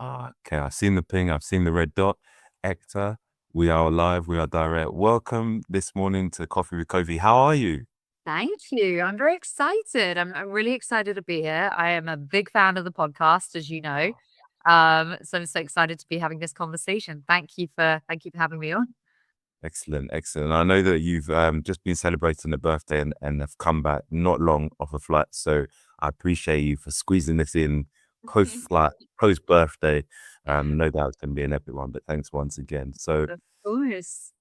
Okay, I've seen the ping, I've seen the red dot. Ekta, we are live, we are direct. Welcome this morning to Coffee with Kofi. How are you? Thank you. I'm very excited. I'm really excited to be here. I am a big fan of the podcast, as you know. So I'm so excited to be having this conversation. Thank you for having me on. Excellent, excellent. I know that you've just been celebrating a birthday and have come back not long off a flight. So I appreciate you for squeezing this in post-flight, post-birthday. No doubt it's going to be an epic one, but thanks once again. So Of course.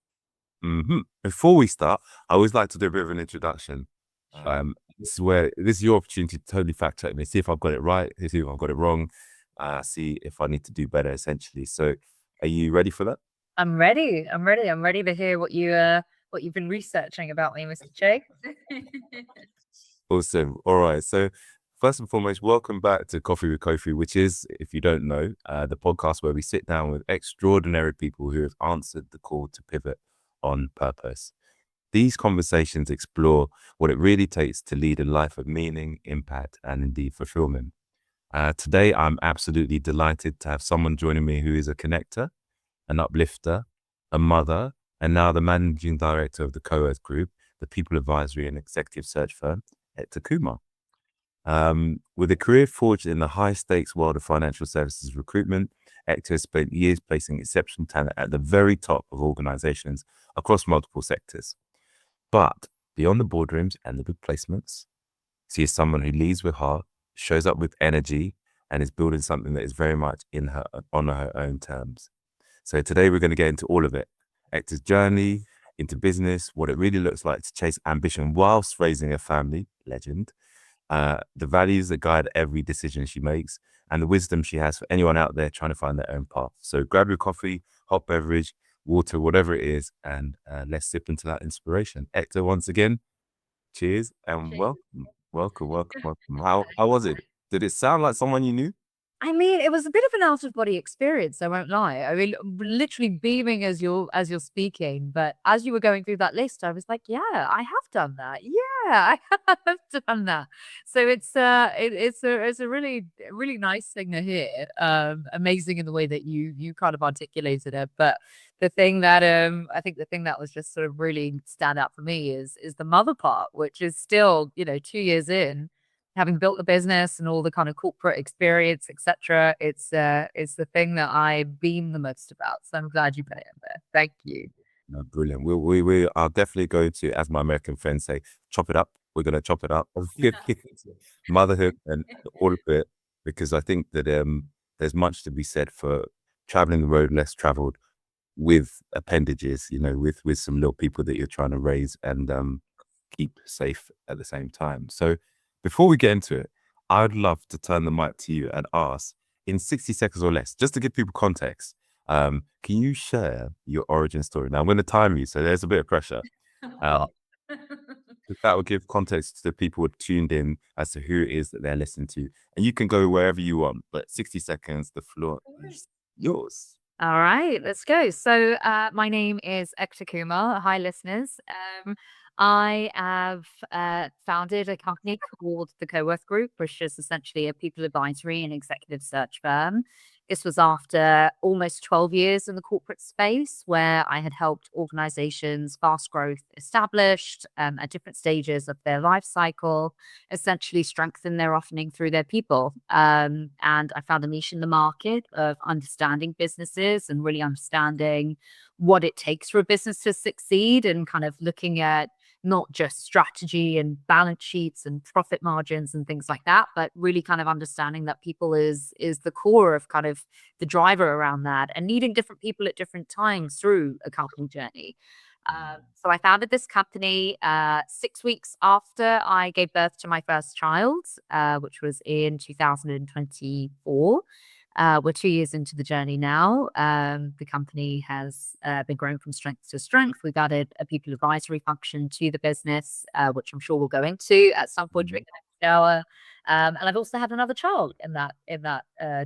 before we start, I always like to do a bit of an introduction. Sure. This is your opportunity to totally fact check me, see if I've got it right, see if I've got it wrong, see if I need to do better, essentially. So, are you ready for that? I'm ready. I'm ready. I'm ready to hear what you've been researching about me, Mr. Che. Awesome. All right. So, first and foremost, welcome back to Coffee with Kofi, which is, if you don't know, the podcast where we sit down with extraordinary people who have answered the call to pivot on purpose. These conversations explore what it really takes to lead a life of meaning, impact, and indeed fulfillment. Today, I'm absolutely delighted to have someone joining me who is a connector, an uplifter, a mother, and now the managing director of the Coworth Group, the people advisory and executive search firm, Ektaa Kumar. With a career forged in the high stakes world of financial services recruitment, Ektaa has spent years placing exceptional talent at the very top of organizations across multiple sectors. But beyond the boardrooms and the big placements, she is someone who leads with heart, shows up with energy, and is building something that is very much on her own terms. So today we're going to get into all of it. Ekta's journey into business, what it really looks like to chase ambition whilst raising a family, legend, the values that guide every decision she makes, and the wisdom she has for anyone out there trying to find their own path. So grab your coffee, hot beverage, water, whatever it is, and let's sip into that inspiration. Ekta, once again, cheers and welcome, welcome, welcome, welcome. How was it? Did it sound like someone you knew? I mean, it was a bit of an out of body experience, I won't lie. I mean, literally beaming as you're speaking, but as you were going through that list, I was like, "Yeah, I have done that. Yeah, I have done that." So it's a really nice thing to hear. Amazing in the way that you kind of articulated it. But I think the thing that was just sort of really stand out for me is the mother part, which is still, 2 years in having built the business and all the kind of corporate experience, etc. It's the thing that I beam the most about. So I'm glad you put it in there. Thank you. No, brilliant. We are definitely going to, as my American friends say, chop it up. We're going to chop it up. Motherhood and all of it, because I think that there's much to be said for traveling the road less traveled with appendages, with some little people that you're trying to raise and keep safe at the same time. So before we get into it, I'd love to turn the mic to you and ask in 60 seconds or less, just to give people context, can you share your origin story? Now I'm going to time you, so there's a bit of pressure. Uh, that will give context to the people who are tuned in as to who it is that they're listening to. And you can go wherever you want, but 60 seconds, the floor is yours. All right, let's go. So, my name is Ekta Kumar. Hi, listeners. I have founded a company called the Coworth Group, which is essentially a people advisory and executive search firm. This was after almost 12 years in the corporate space, where I had helped organizations, fast growth established at different stages of their life cycle, essentially strengthen their offering through their people. And I found a niche in the market of understanding businesses and really understanding what it takes for a business to succeed and kind of looking at not just strategy and balance sheets and profit margins and things like that, but really kind of understanding that people is the core of kind of the driver around that and needing different people at different times through a company journey. So I founded this company 6 weeks after I gave birth to my first child, which was in 2024. We're 2 years into the journey now. The company has been growing from strength to strength. We've added a people advisory function to the business, which I'm sure we'll go into at some point during the next hour. And I've also had another child in that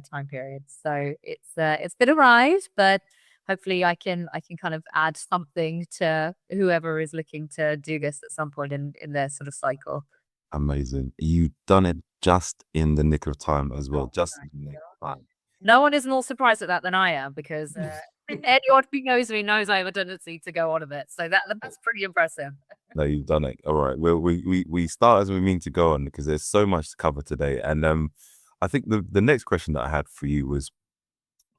time period. So it's been a ride, but hopefully I can kind of add something to whoever is looking to do this at some point in their sort of cycle. Amazing. You've done it just in the nick of time as well. Oh, Just in thank the nick you. of time. No one is more surprised at that than I am because anyone who knows me knows I have a tendency to go on a bit. So that's pretty impressive. No, you've done it. All right. Well, we start as we mean to go on because there's so much to cover today. And I think the next question that I had for you was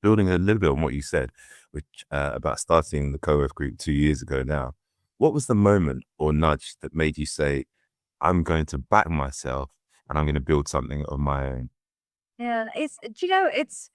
building a little bit on what you said, which about starting the Coworth Group 2 years ago now. What was the moment or nudge that made you say, I'm going to back myself and I'm going to build something of my own? Yeah, do you know, it's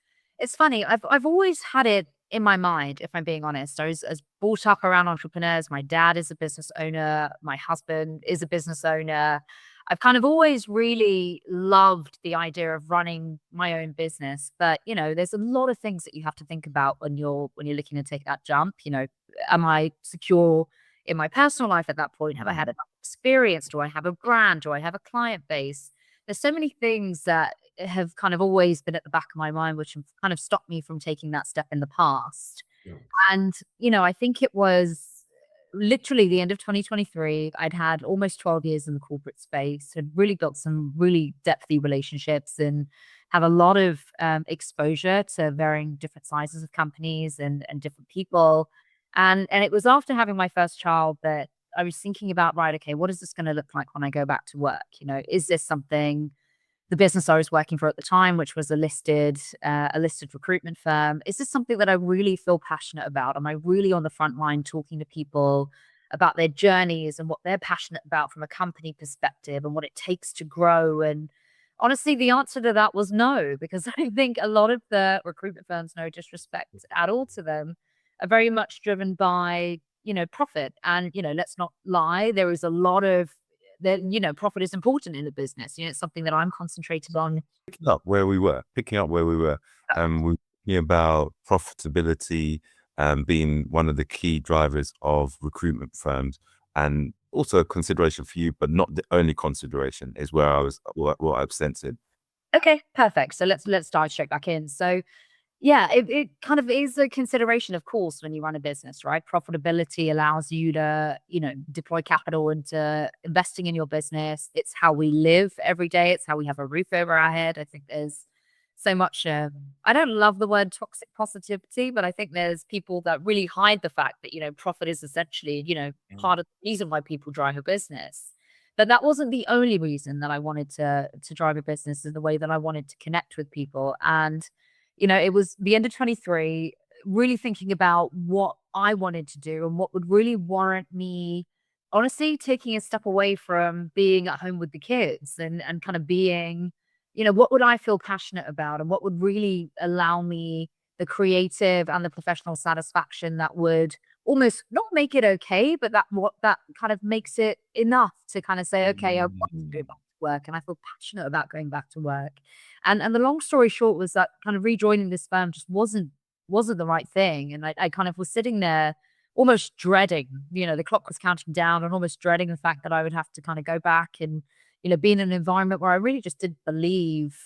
funny. I've always had it in my mind, if I'm being honest. I was brought up around entrepreneurs. My dad is a business owner. My husband is a business owner. I've kind of always really loved the idea of running my own business. But, there's a lot of things that you have to think about when you're looking to take that jump. Am I secure in my personal life at that point? Have I had enough experience? Do I have a brand? Do I have a client base? There's so many things that have kind of always been at the back of my mind, which have kind of stopped me from taking that step in the past. Yeah. And, I think it was literally the end of 2023. I'd had almost 12 years in the corporate space, had really built some really depthy relationships and have a lot of exposure to varying different sizes of companies and different people. And it was after having my first child that I was thinking about, right, okay, what is this going to look like when I go back to work? Is this something the business I was working for at the time, which was a listed recruitment firm. Is this something that I really feel passionate about? Am I really on the front line talking to people about their journeys and what they're passionate about from a company perspective and what it takes to grow? And honestly, the answer to that was no, because I think a lot of the recruitment firms, no disrespect at all to them, are very much driven by profit. And let's not lie, there is a lot of that, profit is important in the business. It's something that I'm concentrated on. Picking up where we were, we're talking about profitability being one of the key drivers of recruitment firms, and also a consideration for you, but not the only consideration, is where I was, what I've sensed. Okay, perfect. So let's dive straight back in. So yeah, it kind of is a consideration, of course, when you run a business, right? Profitability allows you to, deploy capital into investing in your business. It's how we live every day. It's how we have a roof over our head. I think there's so much, I don't love the word toxic positivity, but I think there's people that really hide the fact that, profit is essentially, part of the reason why people drive a business. But that wasn't the only reason that I wanted to drive a business in the way that I wanted to connect with people. And it was the end of 23, really thinking about what I wanted to do and what would really warrant me, honestly, taking a step away from being at home with the kids and kind of being, what would I feel passionate about and what would really allow me the creative and the professional satisfaction that would almost not make it okay, but that kind of makes it enough to kind of say, okay, I want to go back to work and I feel passionate about going back to work. And the long story short was that kind of rejoining this firm just wasn't the right thing. And I kind of was sitting there almost dreading, the clock was counting down and almost dreading the fact that I would have to kind of go back and, be in an environment where I really just didn't believe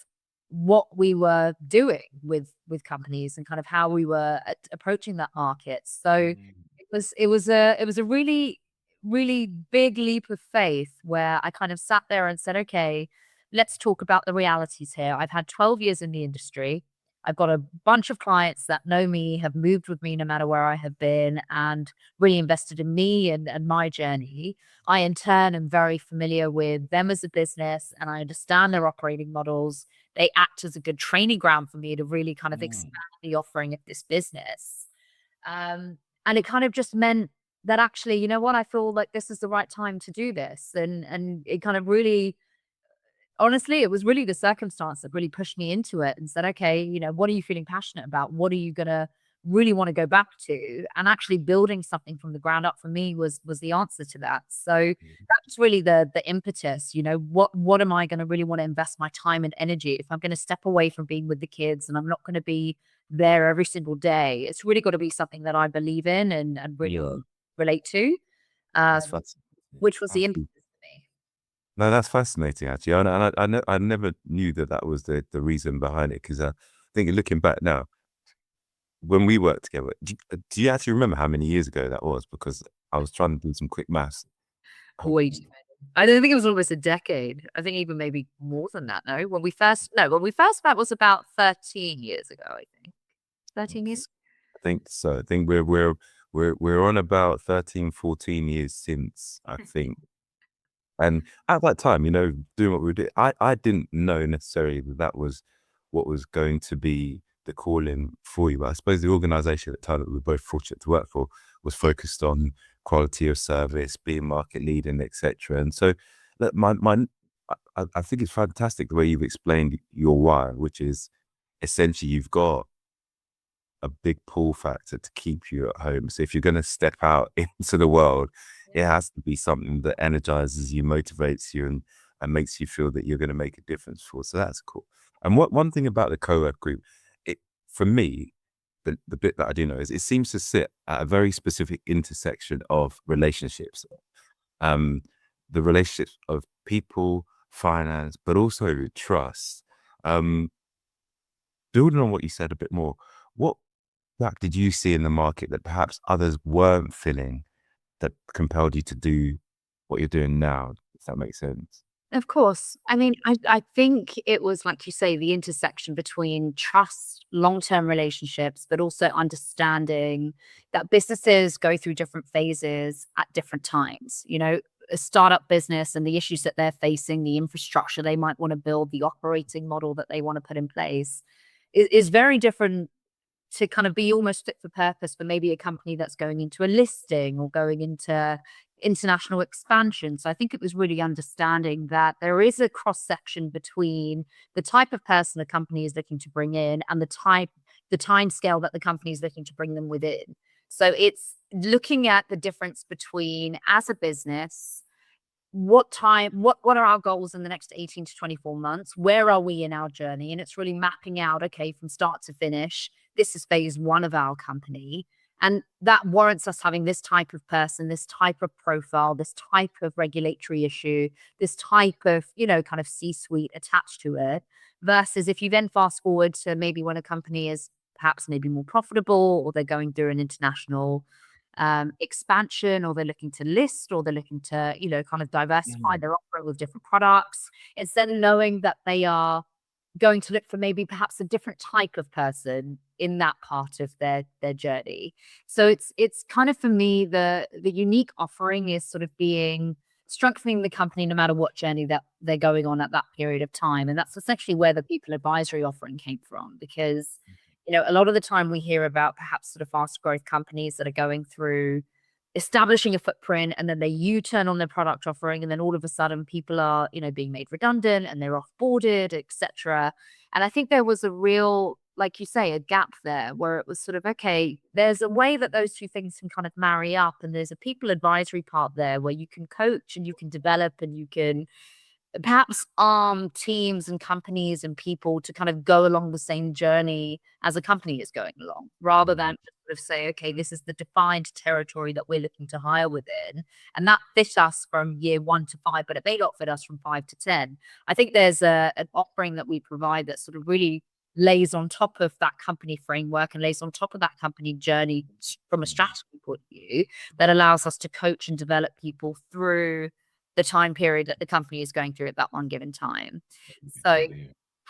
what we were doing with companies and kind of how we were approaching that market. So it was a really, really big leap of faith where I kind of sat there and said, okay, let's talk about the realities here. I've had 12 years in the industry. I've got a bunch of clients that know me, have moved with me no matter where I have been, and really invested in me and my journey. I, in turn, am very familiar with them as a business and I understand their operating models. They act as a good training ground for me to really kind of expand the offering of this business. And it kind of just meant that actually, you know what, I feel like this is the right time to do this. And it kind of really, honestly, it was really the circumstance that really pushed me into it and said, okay, what are you feeling passionate about? What are you gonna really want to go back to? And actually building something from the ground up for me was the answer to that. So that was really the impetus. What am I gonna really want to invest my time and energy if I'm gonna step away from being with the kids and I'm not gonna be there every single day? It's really got to be something that I believe in and really relate to, That's um, fascinating. which was the impetus Absolutely. for me. No, that's fascinating actually, and I never knew that was the reason behind it, because I think looking back now, when we worked together, do you actually remember how many years ago that was? Because I was trying to do some quick maths. Way too many. I don't think it was almost a decade. I think even maybe more than that. No, when we first met was about 13 years ago. I think 13 years. I think so. I think we're on about 13, 14 years since, I think. And at that time, doing what we did, I didn't know necessarily that that was what was going to be the calling for you. But I suppose the organization at the time that we were both fortunate to work for was focused on quality of service, being market leading, etc. And so, look, I think it's fantastic the way you've explained your why, which is essentially you've got a big pull factor to keep you at home. So if you're going to step out into the world, it has to be something that energizes you, motivates you, and makes you feel that you're going to make a difference for. So that's cool. And one thing about the Coworth Group, it for me, the bit that I do know is it seems to sit at a very specific intersection of relationships. Um, the relationships of people, finance, but also trust. Um, Building on what you said a bit more, what gap did you see in the market that perhaps others weren't filling that compelled you to do what you're doing now? If that makes sense. Of course. I mean, I think it was, like you say, the intersection between trust, long-term relationships, but also understanding that businesses go through different phases at different times. A startup business and the issues that they're facing, the infrastructure they might want to build, the operating model that they want to put in place is very different to kind of be almost fit for purpose for maybe a company that's going into a listing or going into international expansion. So I think it was really understanding that there is a cross section between the type of person the company is looking to bring in and the time scale that the company is looking to bring them within. So it's looking at the difference between, as a business, what are our goals in the next 18 to 24 months? Where are we in our journey? And it's really mapping out, okay, from start to finish, this is phase one of our company. And that warrants us having this type of person, this type of profile, this type of regulatory issue, this type of, kind of C-suite attached to it. Versus if you then fast forward to maybe when a company is perhaps maybe more profitable, or they're going through an international expansion, or they're looking to list, or they're looking to, kind of diversify Mm. their offering with different products. It's then knowing that they are going to look for maybe perhaps a different type of person in that part of their journey. So it's kind of, for me, the unique offering is sort of being strengthening the company no matter what journey that they're going on at that period of time. And that's essentially where the people advisory offering came from, because a lot of the time we hear about perhaps sort of fast growth companies that are going through establishing a footprint, and then they U-turn on their product offering, and then all of a sudden people are, being made redundant and they're off-boarded, etc. And I think there was a real, like you say, a gap there where it was sort of, okay, there's a way that those two things can kind of marry up, and there's a people advisory part there where you can coach and you can develop and you can perhaps arm teams and companies and people to kind of go along the same journey as a company is going along, rather than just sort of say, okay, this is the defined territory that we're looking to hire within, and that fits us from year 1 to 5, but it may not fit us from 5 to 10. I think there's an offering that we provide that sort of really lays on top of that company framework and lays on top of that company journey from a strategy point of view, that allows us to coach and develop people through the time period that the company is going through at that one given time. So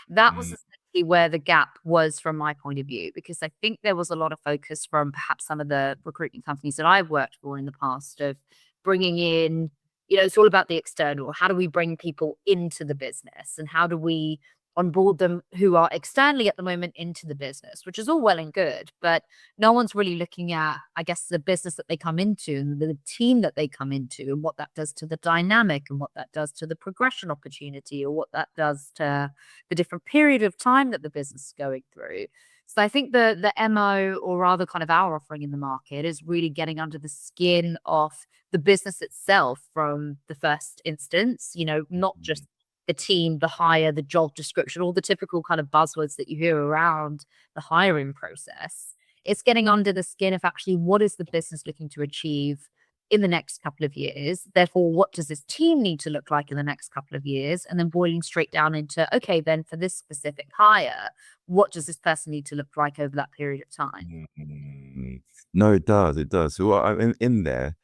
that was Mm. essentially where the gap was from my point of view, because I think there was a lot of focus from perhaps some of the recruitment companies that I've worked for in the past of bringing in, it's all about the external. How do we bring people into the business, and how do we onboard them who are externally at the moment into the business, which is all well and good, but no one's really looking at, I guess, the business that they come into and the team that they come into, and what that does to the dynamic, and what that does to the progression opportunity, or what that does to the different period of time that the business is going through. So I think the MO, or rather kind of our offering in the market, is really getting under the skin of the business itself from the first instance, not just the team, the hire, the job description, all the typical kind of buzzwords that you hear around the hiring process. It's getting under the skin of actually what is the business looking to achieve in the next couple of years. Therefore, what does this team need to look like in the next couple of years? And then boiling straight down into, okay, then for this specific hire, what does this person need to look like over that period of time? Mm. No, it does. It does. So in there,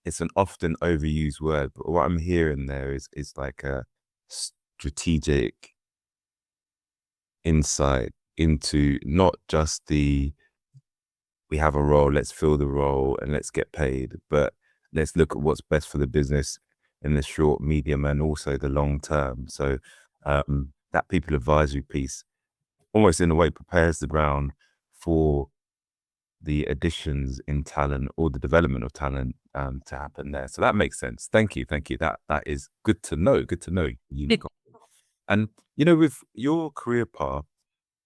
it's an often overused word, but what I'm hearing there is like a strategic insight into not just the we have a role, let's fill the role and let's get paid, but let's look at what's best for the business in the short, medium, and also the long term. So that people advisory piece almost in a way prepares the ground for the additions in talent or the development of talent to happen there. So that makes sense. Thank you. Thank you. That is good to know. Good to know. And with your career path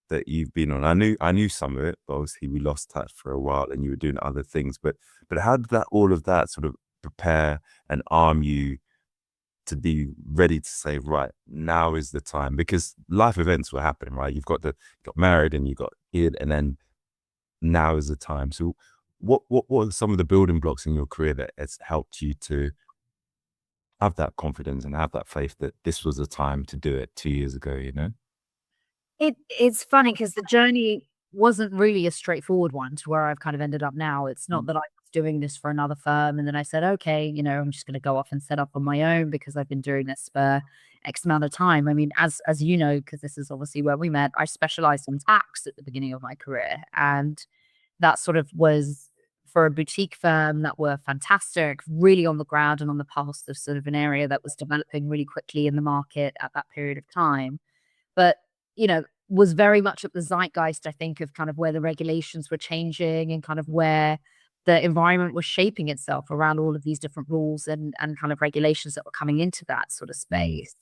that you've been on, I knew some of it, but obviously we lost touch for a while and you were doing other things. But how did all of that sort of prepare and arm you to be ready to say, right, now is the time? Because life events were happening, right? You got married and you got kid, and then now is the time. So what are some of the building blocks in your career that has helped you to have that confidence and have that faith that this was the time to do it 2 years ago, It's funny because the journey wasn't really a straightforward one to where I've kind of ended up now. It's not that I was doing this for another firm and then I said, okay, I'm just going to go off and set up on my own because I've been doing this for X amount of time. I mean, as you know, because this is obviously where we met, I specialized in tax at the beginning of my career. And that sort of was for a boutique firm that were fantastic, really on the ground and on the pulse of sort of an area that was developing really quickly in the market at that period of time. But, was very much at the zeitgeist, I think, of kind of where the regulations were changing and kind of where the environment was shaping itself around all of these different rules and kind of regulations that were coming into that sort of space.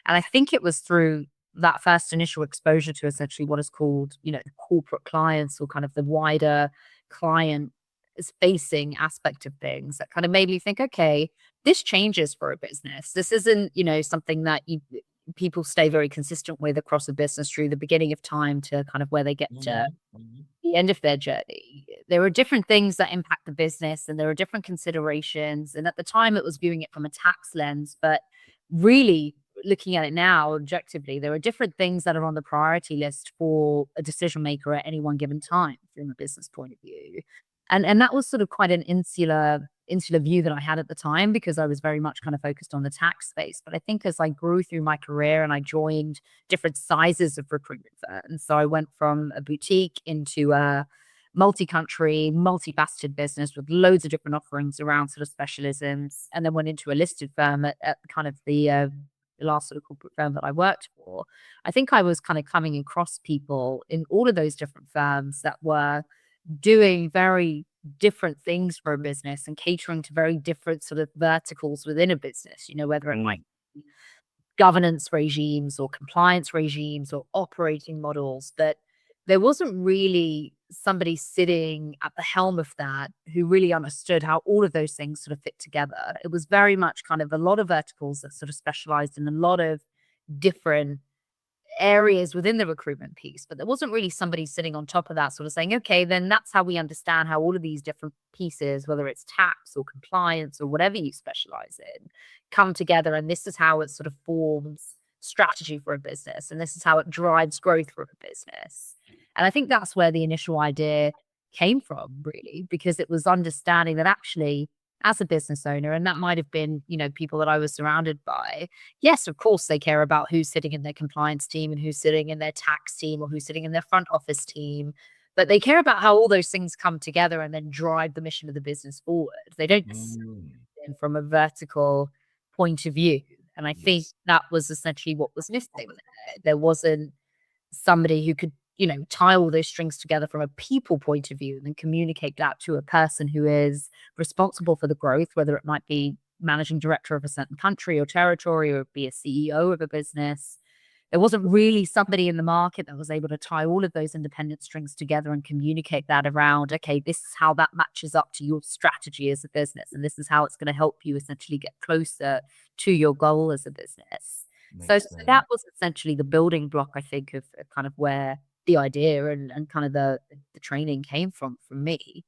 And I think it was through that first initial exposure to essentially what is called, corporate clients or kind of the wider client facing aspect of things that kind of made me think, okay, this changes for a business. This isn't, something that people stay very consistent with across a business through the beginning of time to kind of where they get to the end of their journey. There are different things that impact the business and there are different considerations. And at the time, it was viewing it from a tax lens, but really looking at it now objectively, there are different things that are on the priority list for a decision maker at any one given time from a business point of view. And that was sort of quite an insular view that I had at the time because I was very much kind of focused on the tax space. But I think as I grew through my career and I joined different sizes of recruitment firms, so I went from a boutique into a multi-country, multifaceted business with loads of different offerings around sort of specialisms, and then went into a listed firm at kind of the last sort of corporate firm that I worked for. I think I was kind of coming across people in all of those different firms that were doing very different things for a business and catering to very different sort of verticals within a business, whether it might be governance regimes or compliance regimes or operating models, that there wasn't really somebody sitting at the helm of that who really understood how all of those things sort of fit together. It was very much kind of a lot of verticals that sort of specialized in a lot of different areas within the recruitment piece, but there wasn't really somebody sitting on top of that sort of saying, okay, then that's how we understand how all of these different pieces, whether it's tax or compliance or whatever you specialize in, come together. And this is how it sort of forms strategy for a business. And this is how it drives growth for a business. And I think that's where the initial idea came from, really, because it was understanding that actually, as a business owner, and that might have been, people that I was surrounded by, yes, of course, they care about who's sitting in their compliance team and who's sitting in their tax team or who's sitting in their front office team. But they care about how all those things come together and then drive the mission of the business forward. They don't see it from a vertical point of view. And I think that was essentially what was missing. There wasn't somebody who could, tie all those strings together from a people point of view and then communicate that to a person who is responsible for the growth, whether it might be managing director of a certain country or territory or be a CEO of a business. There wasn't really somebody in the market that was able to tie all of those independent strings together and communicate that around, okay, this is how that matches up to your strategy as a business. And this is how it's going to help you essentially get closer to your goal as a business. So that was essentially the building block, I think, of kind of where the idea and kind of the training came from me.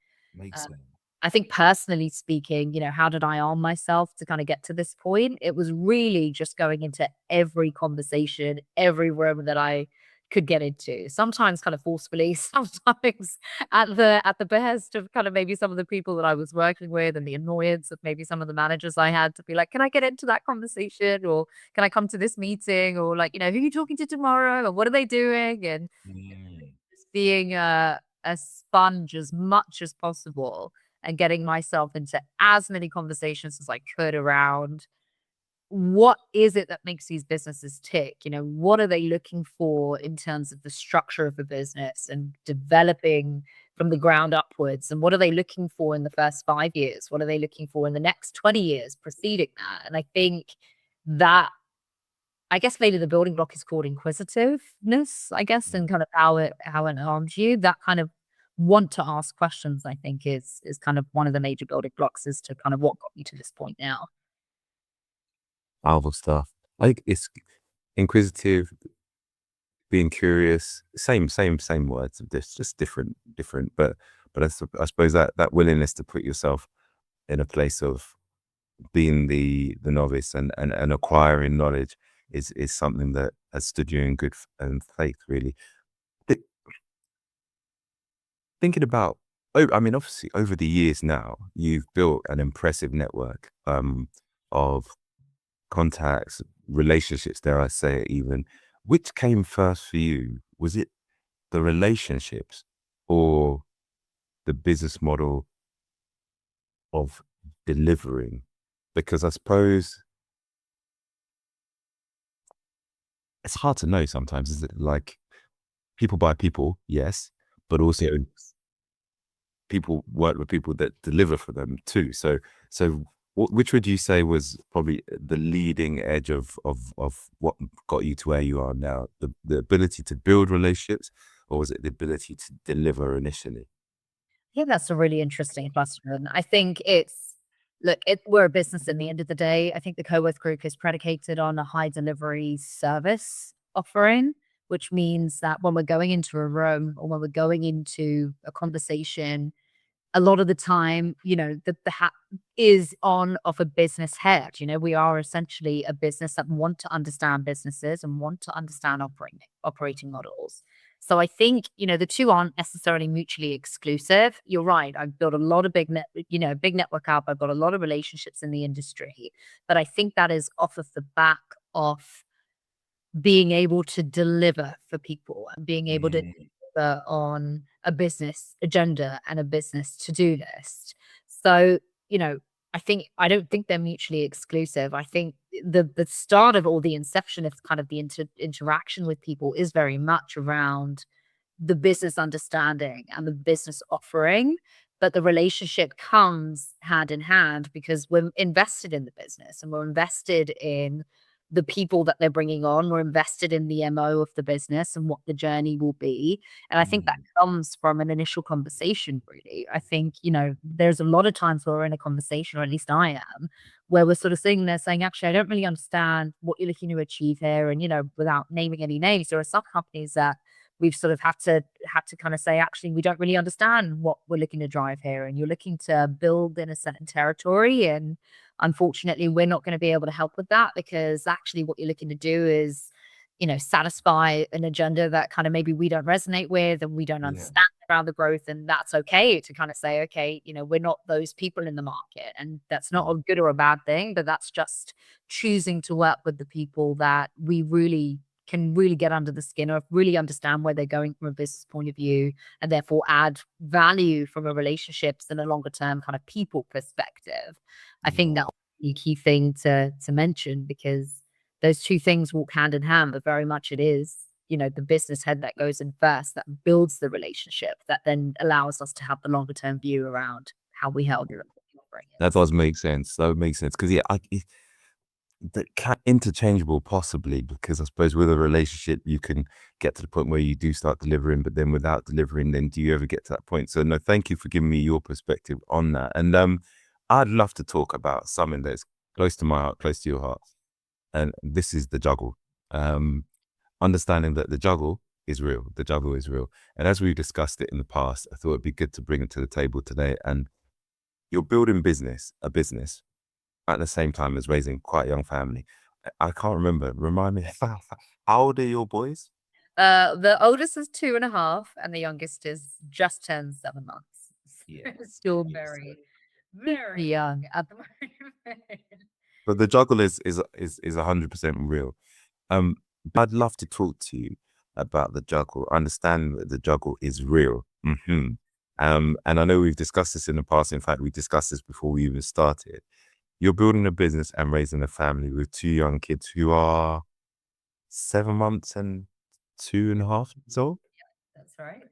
I think personally speaking, how did I arm myself to kind of get to this point? It was really just going into every conversation, every room that I could get into. Sometimes kind of forcefully, sometimes at the behest of kind of maybe some of the people that I was working with and the annoyance of maybe some of the managers I had to be like, can I get into that conversation? Or can I come to this meeting? Or like, who are you talking to tomorrow? Or what are they doing? And Mm. just being a sponge as much as possible and getting myself into as many conversations as I could around what is it that makes these businesses tick? What are they looking for in terms of the structure of the business and developing from the ground upwards? And what are they looking for in the first 5 years? What are they looking for in the next 20 years preceding that? And I think that, I guess maybe the building block is called inquisitiveness, I guess, and kind of how it arms you. That kind of want to ask questions, I think, is kind of one of the major building blocks as to kind of what got me to this point now. Powerful stuff. I think it's inquisitive, being curious, same words of this, just different. But I suppose that willingness to put yourself in a place of being the novice and acquiring knowledge is something that has stood you in good faith, really. Thi- Thinking about, I mean, obviously over the years now, you've built an impressive network of contacts, relationships, dare I say it even. Which came first for you? Was it the relationships or the business model of delivering? Because I suppose it's hard to know sometimes, is it? Like, people buy people, yes, but also people work with people that deliver for them too. So which would you say was probably the leading edge of what got you to where you are now? The ability to build relationships, or was it the ability to deliver initially? Yeah, that's a really interesting question. I think we're a business at the end of the day. I think the Coworth Group is predicated on a high delivery service offering, which means that when we're going into a room or when we're going into a conversation, a lot of the time, the hat is on of a business head. We are essentially a business that want to understand businesses and want to understand operating models. So I think, the two aren't necessarily mutually exclusive. You're right. I've built a lot of big network up. I've got a lot of relationships in the industry, but I think that is off of the back of being able to deliver for people and being able to Mm. deliver on a business agenda and a business to-do list. So, I don't think they're mutually exclusive. I think the start of all the inception of kind of the interaction with people is very much around the business understanding and the business offering, but the relationship comes hand in hand because we're invested in the business and we're invested in the people that they're bringing on. We're invested in the MO of the business and what the journey will be. And I think that Mm. comes from an initial conversation, really. I think, there's a lot of times where we're in a conversation, or at least I am, where we're sort of sitting there saying, actually, I don't really understand what you're looking to achieve here. And, without naming any names, there are some companies that we've sort of had to kind of say, actually, we don't really understand what we're looking to drive here. And you're looking to build in a certain territory. And unfortunately, we're not going to be able to help with that because actually what you're looking to do is, satisfy an agenda that kind of maybe we don't resonate with and we don't Yeah. understand around the growth. And that's okay to kind of say, okay, we're not those people in the market. And that's not a good or a bad thing, but that's just choosing to work with the people that we really can really get under the skin or really understand where they're going from a business point of view and therefore add value from a relationships and a longer term kind of people perspective. I think Yeah. that's a key thing to mention because those two things walk hand in hand, but very much it is, the business head that goes in first that builds the relationship that then allows us to have the longer term view around how we help Yeah. the offering That is. does make sense. That would make sense because, yeah, interchangeable possibly, because I suppose with a relationship you can get to the point where you do start delivering, but then without delivering, then do you ever get to that point? So no, thank you for giving me your perspective on that. And I'd love to talk about something that's close to my heart, close to your heart, and this is the juggle. Um, Understanding that the juggle is real. The juggle is real, and as we've discussed it in the past, I thought it'd be good to bring it to the table today. And you're building a business at the same time as raising quite a young family. I can't remember. Remind me, how old are your boys? The oldest is 2.5, and the youngest is just turned 7 months. Yeah. It's still Yes. very young at the moment. But the juggle is 100% real. Um, I'd love to talk to you about the juggle. Understand that the juggle is real. And I know we've discussed this in the past. In fact, we discussed this before we even started. You're building a business and raising a family with two young kids who are 7 months and 2.5 years old. That's right.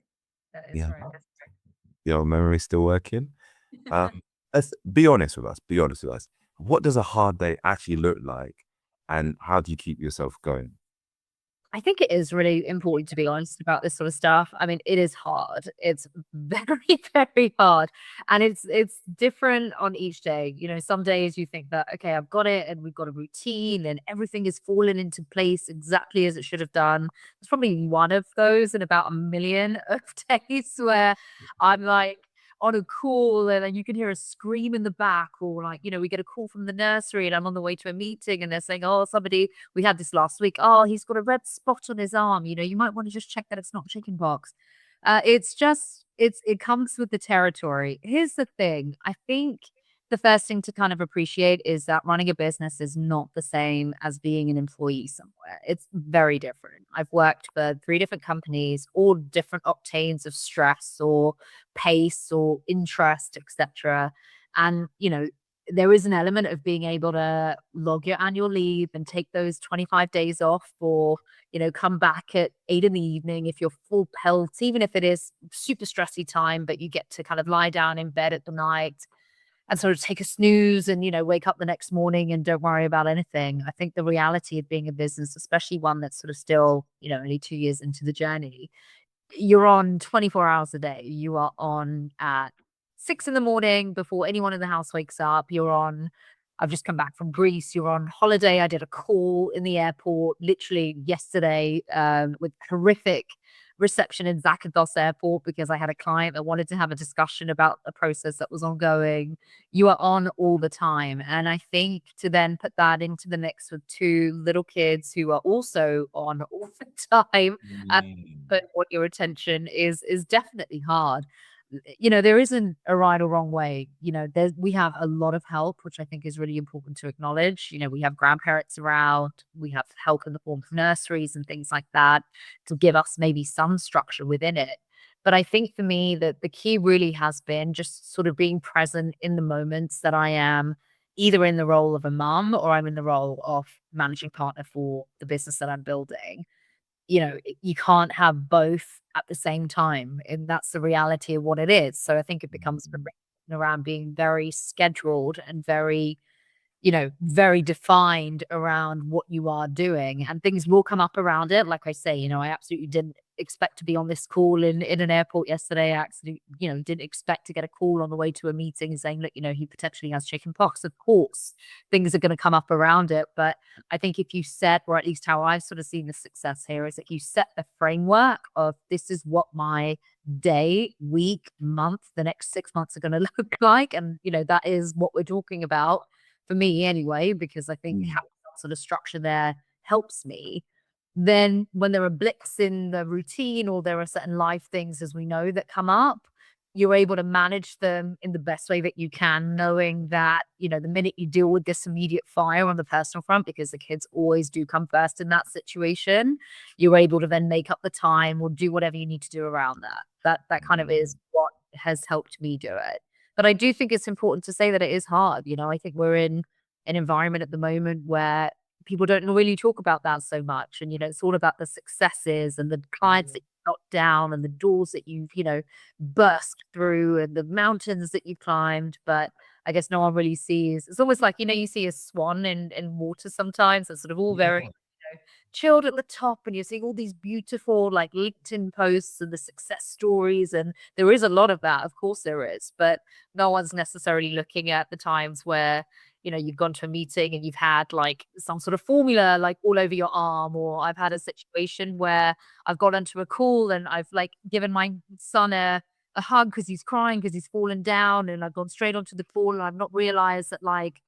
That is Yeah, right. your memory's still working. Let's be honest with us. Be honest with us. What does a hard day actually look like, and how do you keep yourself going? I think it is really important to be honest about this sort of stuff. I mean, it is hard. It's very, very hard. And it's different on each day. You know, some days you think that, okay, I've got it and we've got a routine and everything is falling into place exactly as it should have done. There's probably one of those in about a million of days where I'm like on a call and then you can hear a scream in the back, or like, we get a call from the nursery and I'm on the way to a meeting and they're saying, oh, somebody, we had this last week. Oh, he's got a red spot on his arm. You might want to just check that it's not chickenpox. It comes with the territory. Here's the thing. I think the first thing to kind of appreciate is that running a business is not the same as being an employee somewhere. It's very different. I've worked for three different companies, all different octanes of stress or pace or interest, etc. And there is an element of being able to log your annual leave and take those 25 days off, or come back at 8 in the evening if you're full pelt, even if it is super stressy time, but you get to kind of lie down in bed at the night and sort of take a snooze and wake up the next morning and don't worry about anything. I think the reality of being a business, especially one that's sort of still only 2 years into the journey, you're on 24 hours a day. You are on at 6 in the morning before anyone in the house wakes up. I've just come back from Greece. You're on holiday. I did a call in the airport literally yesterday with horrific reception in Zakynthos Airport because I had a client that wanted to have a discussion about a process that was ongoing. You are on all the time. And I think to then put that into the mix with two little kids who are also on all the time and but what your attention is definitely hard. There isn't a right or wrong way. We have a lot of help, which I think is really important to acknowledge. We have grandparents around, we have help in the form of nurseries and things like that to give us maybe some structure within it. But I think for me that the key really has been just sort of being present in the moments that I am either in the role of a mum or I'm in the role of managing partner for the business that I'm building. You can't have both at the same time, and that's the reality of what it is. So I think it becomes around being very scheduled and very defined around what you are doing, and things will come up around it. Like I say, I absolutely didn't expect to be on this call in an airport yesterday. I actually, didn't expect to get a call on the way to a meeting saying, look, he potentially has chicken pox. Of course, things are going to come up around it. But I think if you set, or at least how I've sort of seen the success here, is that you set the framework of this is what my day, week, month, the next 6 months are going to look like. And, that is what we're talking about for me anyway, because I think having that sort of structure there helps me. Then when there are blips in the routine or there are certain life things, as we know, that come up, you're able to manage them in the best way that you can, knowing that, the minute you deal with this immediate fire on the personal front, because the kids always do come first in that situation, you're able to then make up the time or do whatever you need to do around that. That kind of is what has helped me do it. But I do think it's important to say that it is hard. I think we're in an environment at the moment where people don't really talk about that so much. And, it's all about the successes and the clients that you knocked down and the doors that you've, burst through and the mountains that you climbed. But I guess no one really sees. It's almost like, you see a swan in water sometimes. It's sort of all very chilled at the top, and you're seeing all these beautiful like LinkedIn posts and the success stories, and there is a lot of that, of course there is, but no one's necessarily looking at the times where you've gone to a meeting and you've had like some sort of formula like all over your arm, or I've had a situation where I've got onto a call and I've like given my son a hug because he's crying because he's fallen down, and I've gone straight onto the call and I've not realized that like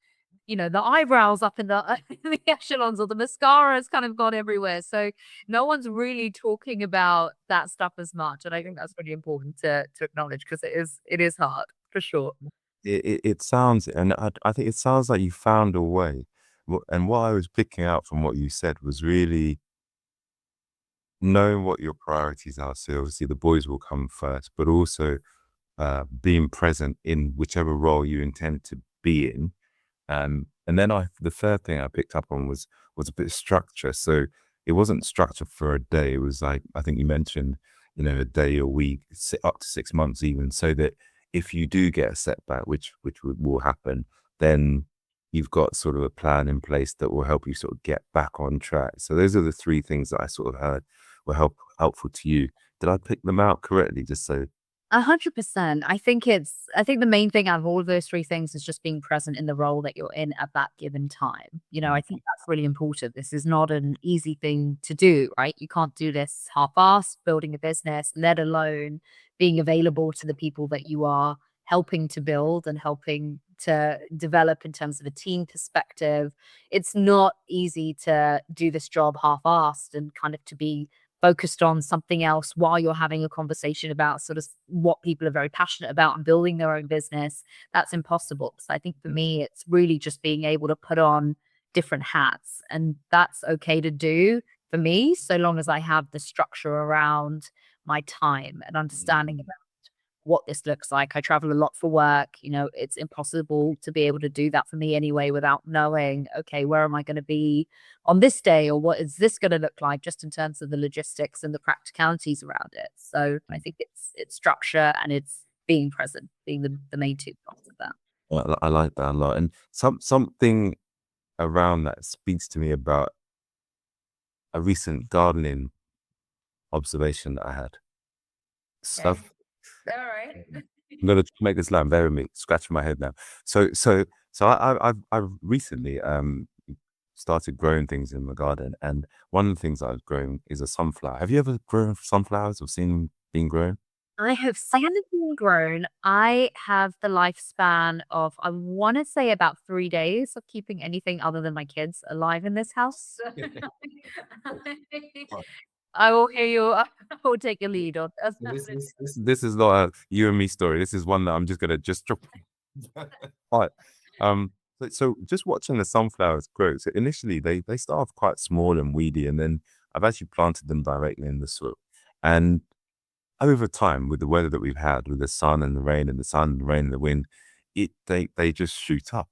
the eyebrows up in the, in the echelons, or the mascara's kind of gone everywhere. So no one's really talking about that stuff as much. And I think that's really important to acknowledge, because it is hard for sure. It sounds, and I think it sounds like you found a way. And what I was picking out from what you said was really knowing what your priorities are. So obviously the boys will come first, but also being present in whichever role you intend to be in. And then the third thing I picked up on was a bit of structure. So it wasn't structure for a day. It was like, I think you mentioned, a day, a week, up to 6 months even, so that if you do get a setback, which will happen, then you've got sort of a plan in place that will help you sort of get back on track. So those are the three things that I sort of heard were helpful to you. Did I pick them out correctly? Just so. 100%. I think the main thing out of all of those three things is just being present in the role that you're in at that given time. I think that's really important. This is not an easy thing to do, right? You can't do this half-assed, building a business, let alone being available to the people that you are helping to build and helping to develop in terms of a team perspective. It's not easy to do this job half-assed and kind of to be focused on something else while you're having a conversation about sort of what people are very passionate about and building their own business. That's impossible. So I think for me, it's really just being able to put on different hats, and that's okay to do for me, so long as I have the structure around my time and understanding about what this looks like. I travel a lot for work. It's impossible to be able to do that for me anyway without knowing, okay, where am I going to be on this day, or what is this going to look like, just in terms of the logistics and the practicalities around it. So I think it's structure and it's being present, being the main two parts of that. Well, I like that a lot. And something around that speaks to me about a recent gardening observation that I had. Okay. Stuff. All right. I'm gonna make this line. Bear with me. Scratching my head now. So I've recently started growing things in the garden, and one of the things I've grown is a sunflower. Have you ever grown sunflowers or seen them being grown? I have seen it being grown. I have the lifespan of, I want to say, about 3 days of keeping anything other than my kids alive in this house. So I will hear you. I will take your lead on as This is not a you and me story. This is one that I'm just gonna just drop. Right. Um. So just watching the sunflowers grow. So initially they start off quite small and weedy, and then I've actually planted them directly in the soil. And over time, with the weather that we've had, with the sun and the rain, and the sun and the rain and the wind, they just shoot up.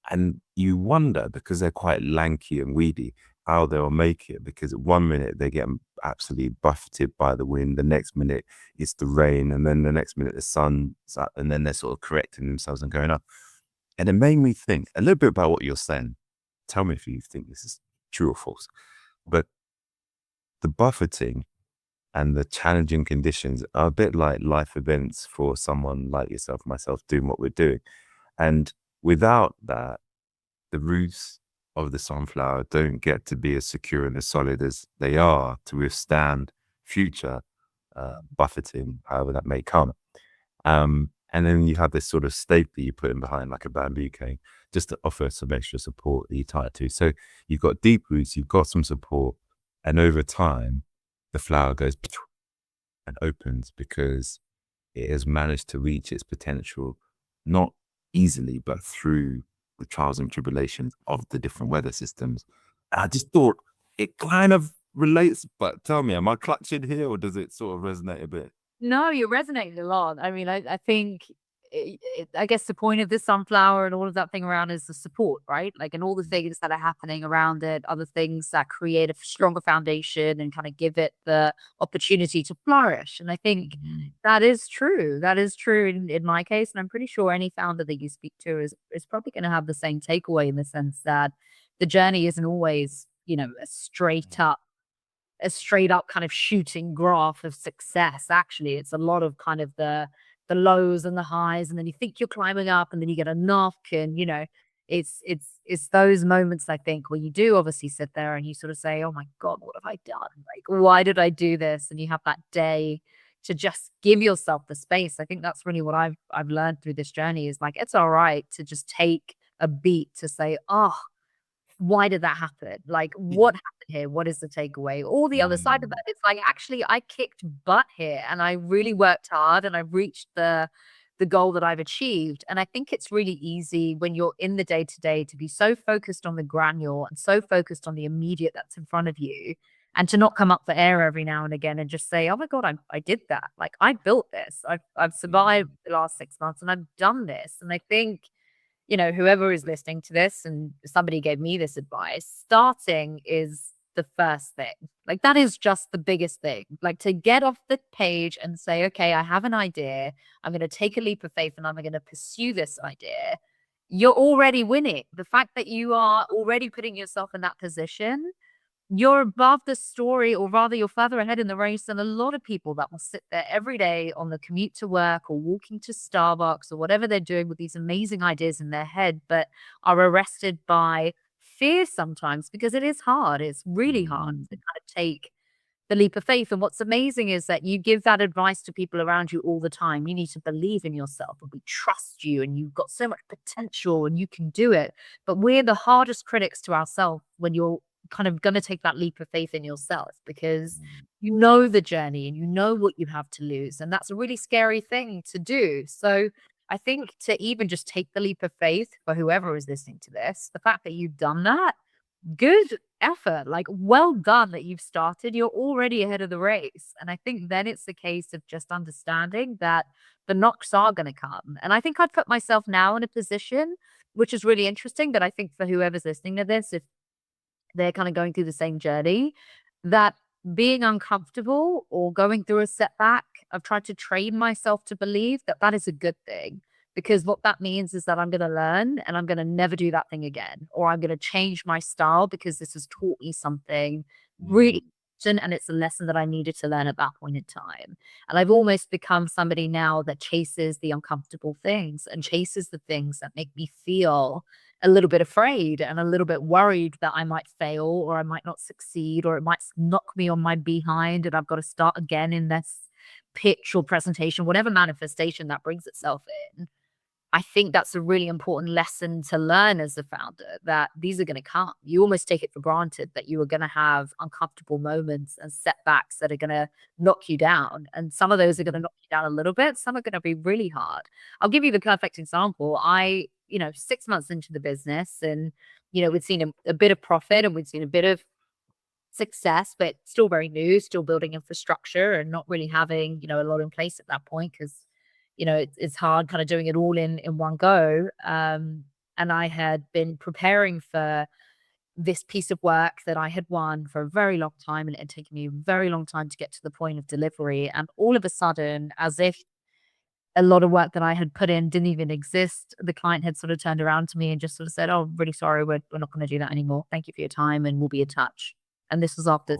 And you wonder, because they're quite lanky and weedy, how they'll make it. Because at one minute they get absolutely buffeted by the wind, the next minute it's the rain, and then the next minute the sun's up, and then they're sort of correcting themselves and going up. And it made me think a little bit about what you're saying. Tell me if you think this is true or false. But the buffeting and the challenging conditions are a bit like life events for someone like yourself, myself, doing what we're doing. And without that, the roots of the sunflower don't get to be as secure and as solid as they are to withstand future buffeting, however that may come. And then you have this sort of stake that you put in behind, like a bamboo cane, just to offer some extra support that you tie it to. So you've got deep roots, you've got some support, and over time, the flower goes and opens because it has managed to reach its potential, not easily, but through the trials and tribulations of the different weather systems. I just thought it kind of relates, but tell me, am I clutching here, or does it sort of resonate a bit? No, you resonated a lot. I mean, I think, I guess the point of this sunflower and all of that thing around is the support, right? Like, and all the things that are happening around it, other things that create a stronger foundation and kind of give it the opportunity to flourish. And I think that is true. That is true in my case. And I'm pretty sure any founder that you speak to is probably going to have the same takeaway, in the sense that the journey isn't always, a straight up kind of shooting graph of success. Actually, it's a lot of kind of the lows and the highs, and then you think you're climbing up, and then you get a knock, and it's those moments, I think, where you do obviously sit there and you sort of say, "Oh my God, what have I done? Like, why did I do this?" And you have that day to just give yourself the space. I think that's really what I've learned through this journey, is like, it's all right to just take a beat to say, oh, why did that happen? Like, what happened here? What is the takeaway? Or the other side of that, it's like, actually, I kicked butt here and I really worked hard and I reached the goal that I've achieved. And I think it's really easy when you're in the day to day to be so focused on the granule and so focused on the immediate that's in front of you, and to not come up for air every now and again and just say, oh my God, I did that. Like, I built this. I've survived the last 6 months and I've done this. And I think, whoever is listening to this, and somebody gave me this advice, starting is the first thing. Like, that is just the biggest thing. Like, to get off the page and say, okay, I have an idea. I'm going to take a leap of faith and I'm going to pursue this idea. You're already winning. The fact that you are already putting yourself in that position, you're above the story, or rather you're further ahead in the race than a lot of people that will sit there every day on the commute to work or walking to Starbucks or whatever they're doing with these amazing ideas in their head, but are arrested by fear sometimes, because it is hard. It's really hard to kind of take the leap of faith. And what's amazing is that you give that advice to people around you all the time. You need to believe in yourself, and we trust you, and you've got so much potential and you can do it. But we're the hardest critics to ourselves when you're kind of going to take that leap of faith in yourself, because you know the journey and you know what you have to lose. And that's a really scary thing to do. So I think to even just take the leap of faith, for whoever is listening to this, the fact that you've done that, good effort. Like, well done that you've started. You're already ahead of the race. And I think then it's the case of just understanding that the knocks are going to come. And I think I'd put myself now in a position, which is really interesting, that I think for whoever's listening to this, if they're kind of going through the same journey, that being uncomfortable or going through a setback, I've tried to train myself to believe that that is a good thing. Because what that means is that I'm going to learn and I'm going to never do that thing again, or I'm going to change my style because this has taught me something really important, and it's a lesson that I needed to learn at that point in time. And I've almost become somebody now that chases the uncomfortable things and chases the things that make me feel a little bit afraid and a little bit worried that I might fail or I might not succeed, or it might knock me on my behind and I've got to start again in this pitch or presentation, whatever manifestation that brings itself in. I think that's a really important lesson to learn as a founder, that these are going to come. You almost take it for granted that you are going to have uncomfortable moments and setbacks that are going to knock you down. And some of those are going to knock you down a little bit. Some are going to be really hard. I'll give you the perfect example. 6 months into the business, and, we'd seen a bit of profit and we'd seen a bit of success, but still very new, still building infrastructure and not really having, a lot in place at that point, because it's hard kind of doing it all in one go. And I had been preparing for this piece of work that I had won for a very long time, and it had taken me a very long time to get to the point of delivery. And all of a sudden, as if a lot of work that I had put in didn't even exist, the client had sort of turned around to me and just sort of said, "Oh, really sorry, we're not going to do that anymore. Thank you for your time, and we'll be in touch." And this was after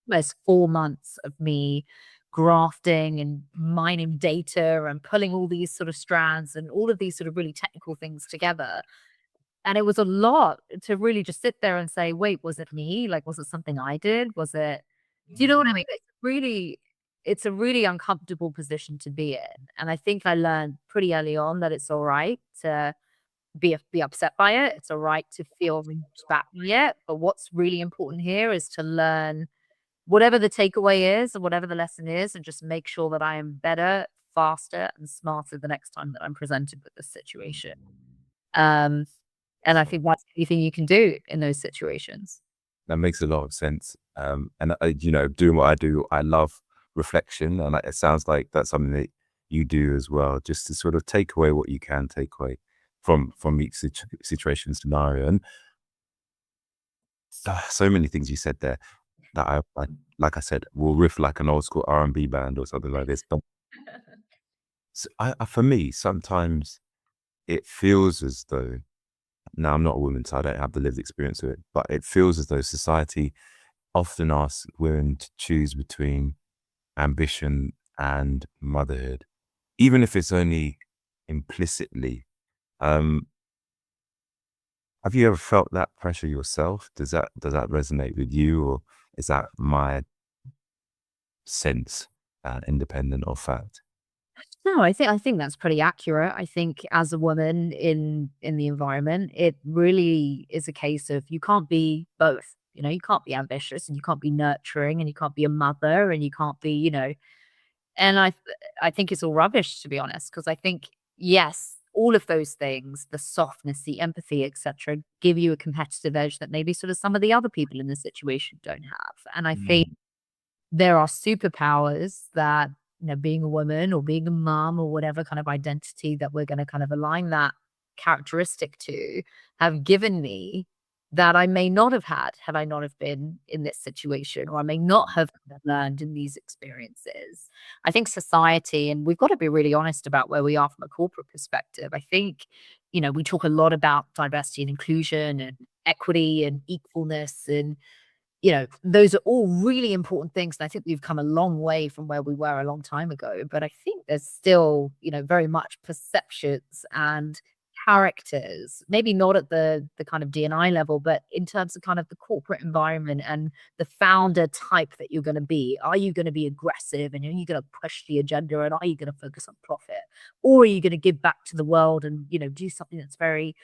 almost 4 months of me grafting and mining data and pulling all these sort of strands and all of these sort of really technical things together. And it was a lot to really just sit there and say, wait, was it me? Like, was it something I did? Was it, do you know what I mean? It's a really uncomfortable position to be in. And I think I learned pretty early on that it's all right to be upset by it. It's all right to feel back yet. But what's really important here is to learn whatever the takeaway is or whatever the lesson is, and just make sure that I am better, faster, and smarter the next time that I'm presented with this situation. Um, and I think that's anything you can do in those situations. That makes a lot of sense. And doing what I do, I love reflection, and it sounds like that's something that you do as well, just to sort of take away what you can take away from each situation scenario. And so many things you said there that I like I said, will riff like an old school R&B band or something like this. But for me, sometimes it feels as though, now I'm not a woman, so I don't have the lived experience of it, but it feels as though society often asks women to choose between ambition and motherhood, even if it's only implicitly. Um, have you ever felt that pressure yourself? Does that resonate with you, or is that my sense, independent of fact? No, I think that's pretty accurate. I think as a woman in the environment, it really is a case of you can't be both. You know, you can't be ambitious and you can't be nurturing and you can't be a mother and you can't be, and I think it's all rubbish to be honest, because I think yes, all of those things, the softness, the empathy, etc., give you a competitive edge that maybe sort of some of the other people in the situation don't have. And I think Mm. there are superpowers that, being a woman or being a mom or whatever kind of identity that we're gonna kind of align that characteristic to, have given me that I may not have had I not have been in this situation, or I may not have learned in these experiences. I think society, and we've got to be really honest about where we are from a corporate perspective. I think, we talk a lot about diversity and inclusion and equity and equalness and those are all really important things, and I think we've come a long way from where we were a long time ago, but I think there's still, very much perceptions and characters, maybe not at the kind of D&I level, but in terms of kind of the corporate environment and the founder type that you're gonna be. Are you gonna be aggressive, and are you gonna push the agenda, and are you gonna focus on profit? Or are you gonna give back to the world and, do something that's very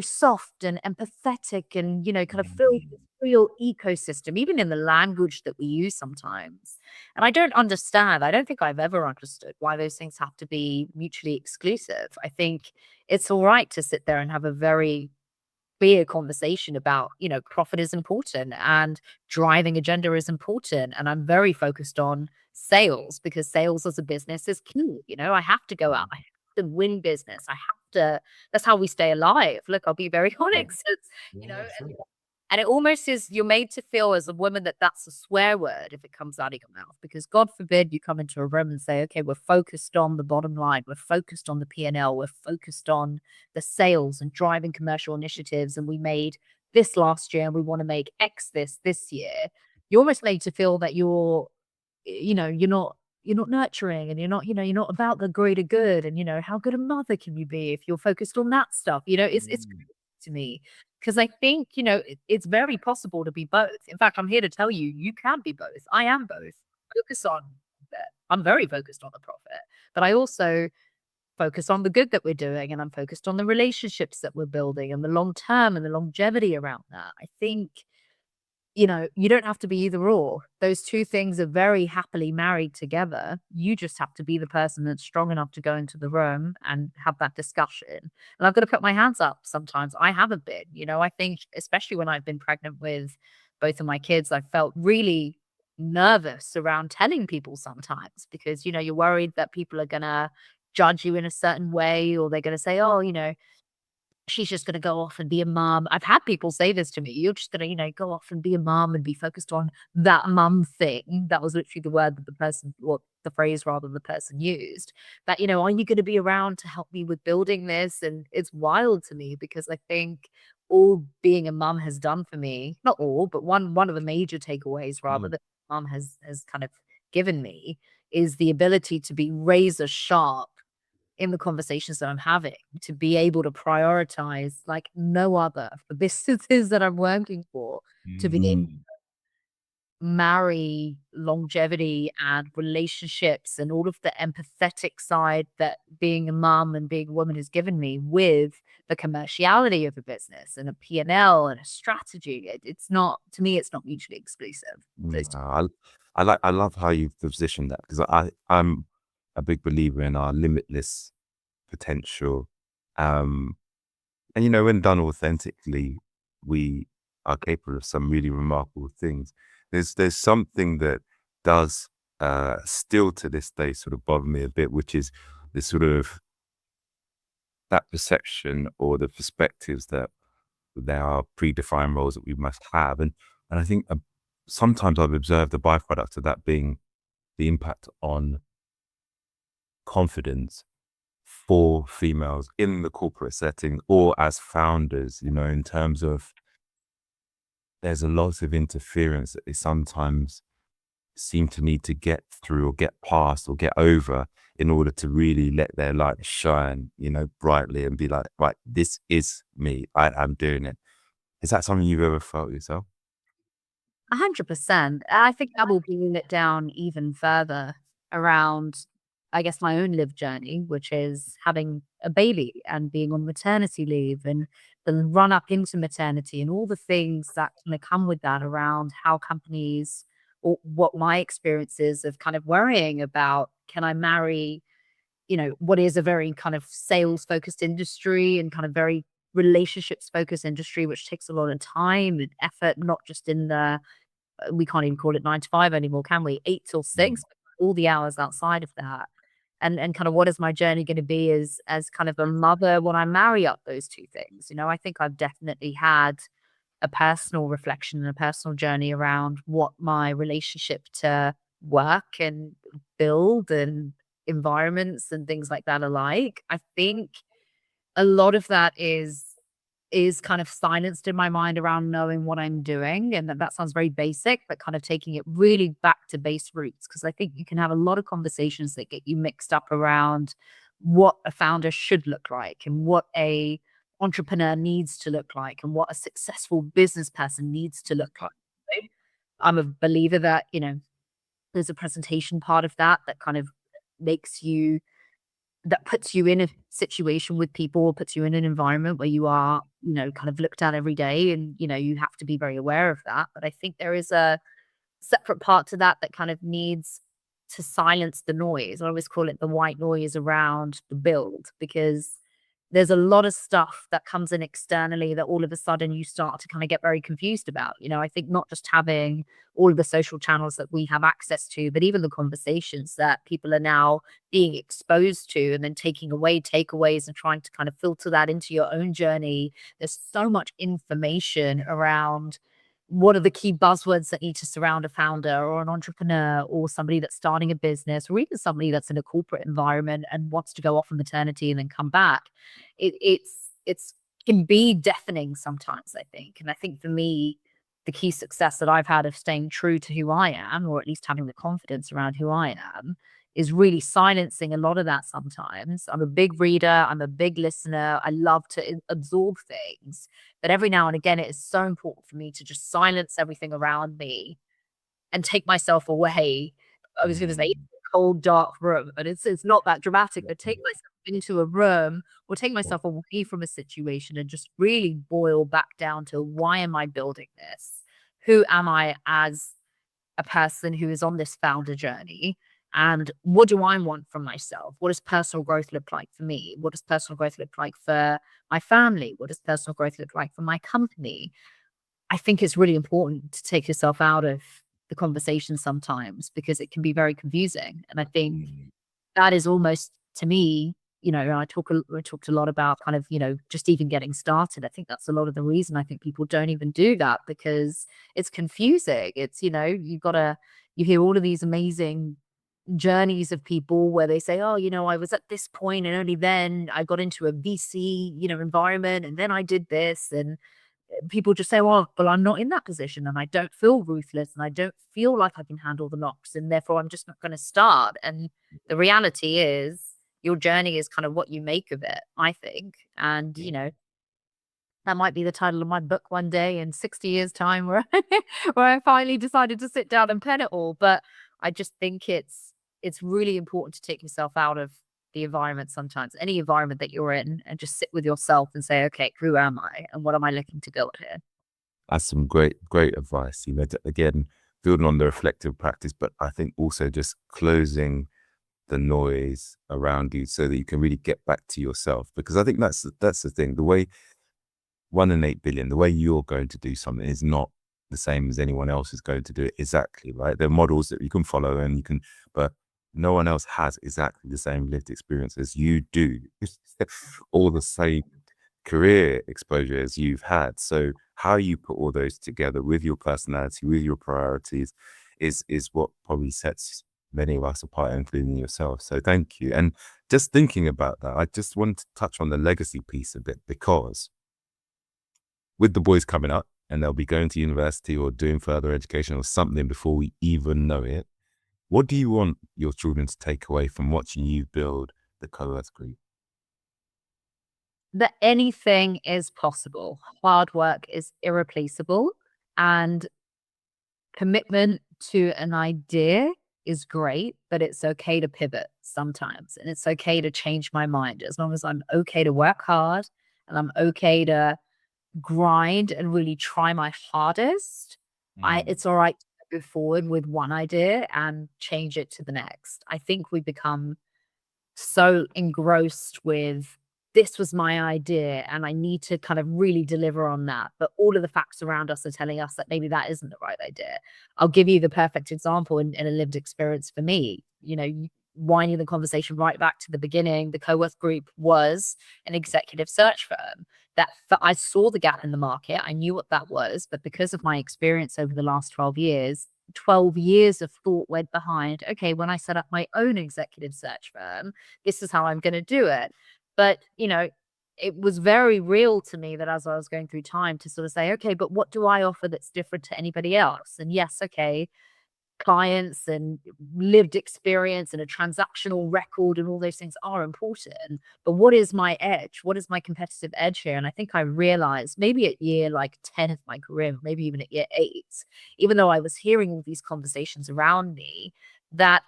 soft and empathetic and, kind of filled Mm. this real ecosystem, even in the language that we use sometimes. And I don't understand. I don't think I've ever understood why those things have to be mutually exclusive. I think it's all right to sit there and have a very clear conversation about, profit is important and driving agenda is important. And I'm very focused on sales because sales as a business is key. I have to go out, I have to win business. I have to, that's how we stay alive. Look, I'll be very honest. It's, you know, Yeah, sure. and it almost is you're made to feel as a woman that that's a swear word if it comes out of your mouth, because God forbid you come into a room and say, okay, we're focused on the bottom line. We're focused on the P&L. We're focused on the sales and driving commercial initiatives. And we made this last year and we want to make X this year. You're almost made to feel that you're not nurturing and you're not about the greater good. And, how good a mother can you be if you're focused on that stuff? It's Mm. crazy to me. Because I think, it's very possible to be both. In fact, I'm here to tell you, you can be both. I am both. Focus on that. I'm very focused on the profit, but I also focus on the good that we're doing, and I'm focused on the relationships that we're building and the long term and the longevity around that. I think you don't have to be either or. Those 2 things are very happily married together. You just have to be the person that's strong enough to go into the room and have that discussion. And I've got to put my hands up sometimes. I haven't been, I think especially when I've been pregnant with both of my kids, I felt really nervous around telling people sometimes because, you're worried that people are gonna judge you in a certain way, or they're gonna say, "Oh, she's just gonna go off and be a mom." I've had people say this to me, "You're just gonna, go off and be a mom and be focused on that mum thing." That was literally the word that the person, or the phrase rather, the person used. But, "Are you gonna be around to help me with building this?" And it's wild to me because I think all being a mum has done for me, not all, but one of the major takeaways rather Mm. that mum has kind of given me is the ability to be razor sharp in the conversations that I'm having, to be able to prioritize like no other for businesses that I'm working for, to be able to Mm. marry longevity and relationships and all of the empathetic side that being a mom and being a woman has given me with the commerciality of a business and a P&L and L and a strategy. It's not, to me, it's not mutually exclusive. Those two. I love how you've positioned that because I'm a big believer in our limitless potential. Um, and when done authentically, we are capable of some really remarkable things. There's something that does still to this day sort of bother me a bit, which is the sort of that perception or the perspectives that there are predefined roles that we must have. And I think sometimes I've observed the byproduct of that being the impact on confidence for females in the corporate setting or as founders, in terms of there's a lot of interference that they sometimes seem to need to get through or get past or get over in order to really let their light shine, brightly and be like, right, this is me. I'm doing it. Is that something you've ever felt yourself? 100%. I think that will bring it down even further around, I guess, my own lived journey, which is having a baby and being on maternity leave and the run up into maternity and all the things that kind of come with that around how companies or what my experience is of kind of worrying about, can I marry, what is a very kind of sales focused industry and kind of very relationships focused industry, which takes a lot of time and effort, not just in the, we can't even call it 9 to 5 anymore, can we? 8 till 6, all the hours outside of that. And kind of what is my journey going to be as kind of a mother when I marry up those two things? I think I've definitely had a personal reflection and a personal journey around what my relationship to work and build and environments and things like that are like. I think a lot of that is kind of silenced in my mind around knowing what I'm doing. And that sounds very basic, but kind of taking it really back to base roots. Cause I think you can have a lot of conversations that get you mixed up around what a founder should look like and what a entrepreneur needs to look like and what a successful business person needs to look like. Right? I'm a believer that, there's a presentation part of that kind of makes you that puts you in a situation with people or puts you in an environment where you are, kind of looked at every day and, you have to be very aware of that. But I think there is a separate part to that that kind of needs to silence the noise. I always call it the white noise around the build because there's a lot of stuff that comes in externally that all of a sudden you start to kind of get very confused about. I think not just having all of the social channels that we have access to, but even the conversations that people are now being exposed to and then taking away takeaways and trying to kind of filter that into your own journey. There's so much information around what are the key buzzwords that need to surround a founder or an entrepreneur or somebody that's starting a business or even somebody that's in a corporate environment and wants to go off on maternity and then come back. It's can be deafening sometimes, I think. And I think for me, the key success that I've had of staying true to who I am, or at least having the confidence around who I am, is really silencing a lot of that sometimes. I'm a big reader, I'm a big listener, I love to absorb things. But every now and again, it is so important for me to just silence everything around me and take myself away. I was gonna say Mm. a cold, dark room, but it's not that dramatic, but take Yeah. myself into a room or take myself away from a situation and just really boil back down to why am I building this? Who am I as a person who is on this founder journey? And what do I want from myself? What does personal growth look like for me? What does personal growth look like for my family? What does personal growth look like for my company? I think it's really important to take yourself out of the conversation sometimes because it can be very confusing. And I think Mm. that is almost to me, I talked a lot about kind of, just even getting started. I think that's a lot of the reason I think people don't even do that because it's confusing. It's, you hear all of these amazing journeys of people where they say, oh, I was at this point and only then I got into a VC, environment and then I did this. And people just say, well, I'm not in that position and I don't feel ruthless and I don't feel like I can handle the knocks and therefore I'm just not going to start. And the reality is your journey is kind of what you make of it, I think. And, that might be the title of my book one day in 60 years time where where I finally decided to sit down and pen it all. But I just think it's really important to take yourself out of the environment sometimes, any environment that you're in, and just sit with yourself and say, okay, who am I and what am I looking to build here? That's some great advice. Again, building on the reflective practice, but I think also just closing the noise around you so that you can really get back to yourself. Because I think that's the thing. The way 1 in 8 billion, the way you're going to do something is not the same as anyone else is going to do it exactly, right? There are models that you can follow and but no one else has exactly the same lived experience as you do, all the same career exposure as you've had. So how you put all those together with your personality, with your priorities is what probably sets many of us apart, including yourself. So thank you. And just thinking about that, I just want to touch on the legacy piece a bit because with the boys coming up and they'll be going to university or doing further education or something before we even know it, what do you want your children to take away from watching you build the Coworth Group? That anything is possible. Hard work is irreplaceable and commitment to an idea is great, but it's okay to pivot sometimes. And it's okay to change my mind as long as I'm okay to work hard and I'm okay to grind and really try my hardest. Mm. It's all right to go forward with one idea and change it to the next. I think we become so engrossed with this was my idea and I need to kind of really deliver on that. But all of the facts around us are telling us that maybe that isn't the right idea. I'll give you the perfect example in a lived experience for me. Winding the conversation right back to the beginning, the Coworth Group was an executive search firm I saw the gap in the market. I knew what that was, but because of my experience over the last 12 years of thought went behind, okay, when I set up my own executive search firm, this is how I'm going to do it. But, it was very real to me that as I was going through time to sort of say, okay, but what do I offer that's different to anybody else? And yes, okay, clients and lived experience and a transactional record and all those things are important. But what is my edge? What is my competitive edge here? And I think I realized maybe at year like 10 of my career, maybe even at year 8, even though I was hearing all these conversations around me, that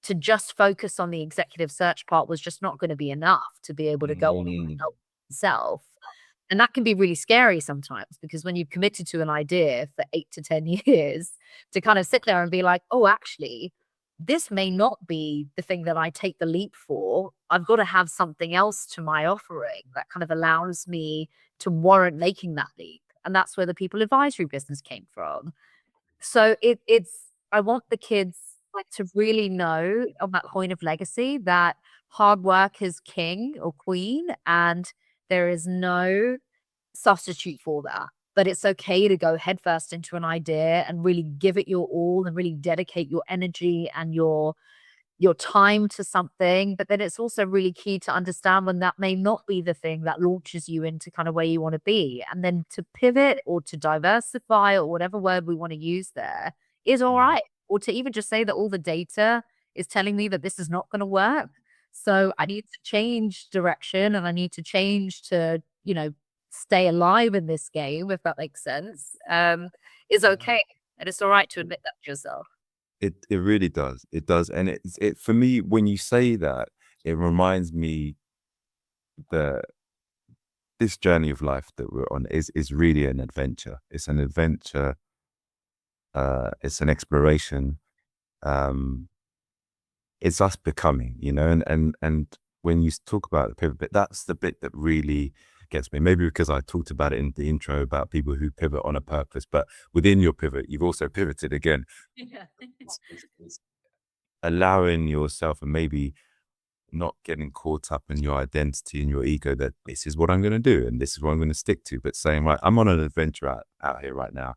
to just focus on the executive search part was just not going to be enough to be able to go on and Mm. help myself. And that can be really scary sometimes because when you've committed to an idea for 8 to 10 years, to kind of sit there and be like, oh, actually, this may not be the thing that I take the leap for. I've got to have something else to my offering that kind of allows me to warrant making that leap. And that's where the people advisory business came from. So I want the kids like to really know on that point of legacy that hard work is king or queen and there is no substitute for that. But it's okay to go headfirst into an idea and really give it your all and really dedicate your energy and your time to something. But then it's also really key to understand when that may not be the thing that launches you into kind of where you want to be. And then to pivot or to diversify or whatever word we want to use there is all Mm. right. Or to even just say that all the data is telling me that this is not going to work. So I need to change direction and I need to change to, stay alive in this game, if that makes sense, is okay. And it's all right to admit that to yourself. It really does. It does. And it for me, when you say that, it reminds me that this journey of life that we're on is really an adventure. It's an adventure, it's an exploration. Um, it's us becoming, and when you talk about the pivot bit, that's the bit that really gets me. Maybe because I talked about it in the intro about people who pivot on a purpose, but within your pivot, you've also pivoted again. Yeah. It's allowing yourself and maybe not getting caught up in your identity and your ego that this is what I'm going to do and this is what I'm going to stick to, but saying, right, I'm on an adventure out here right now.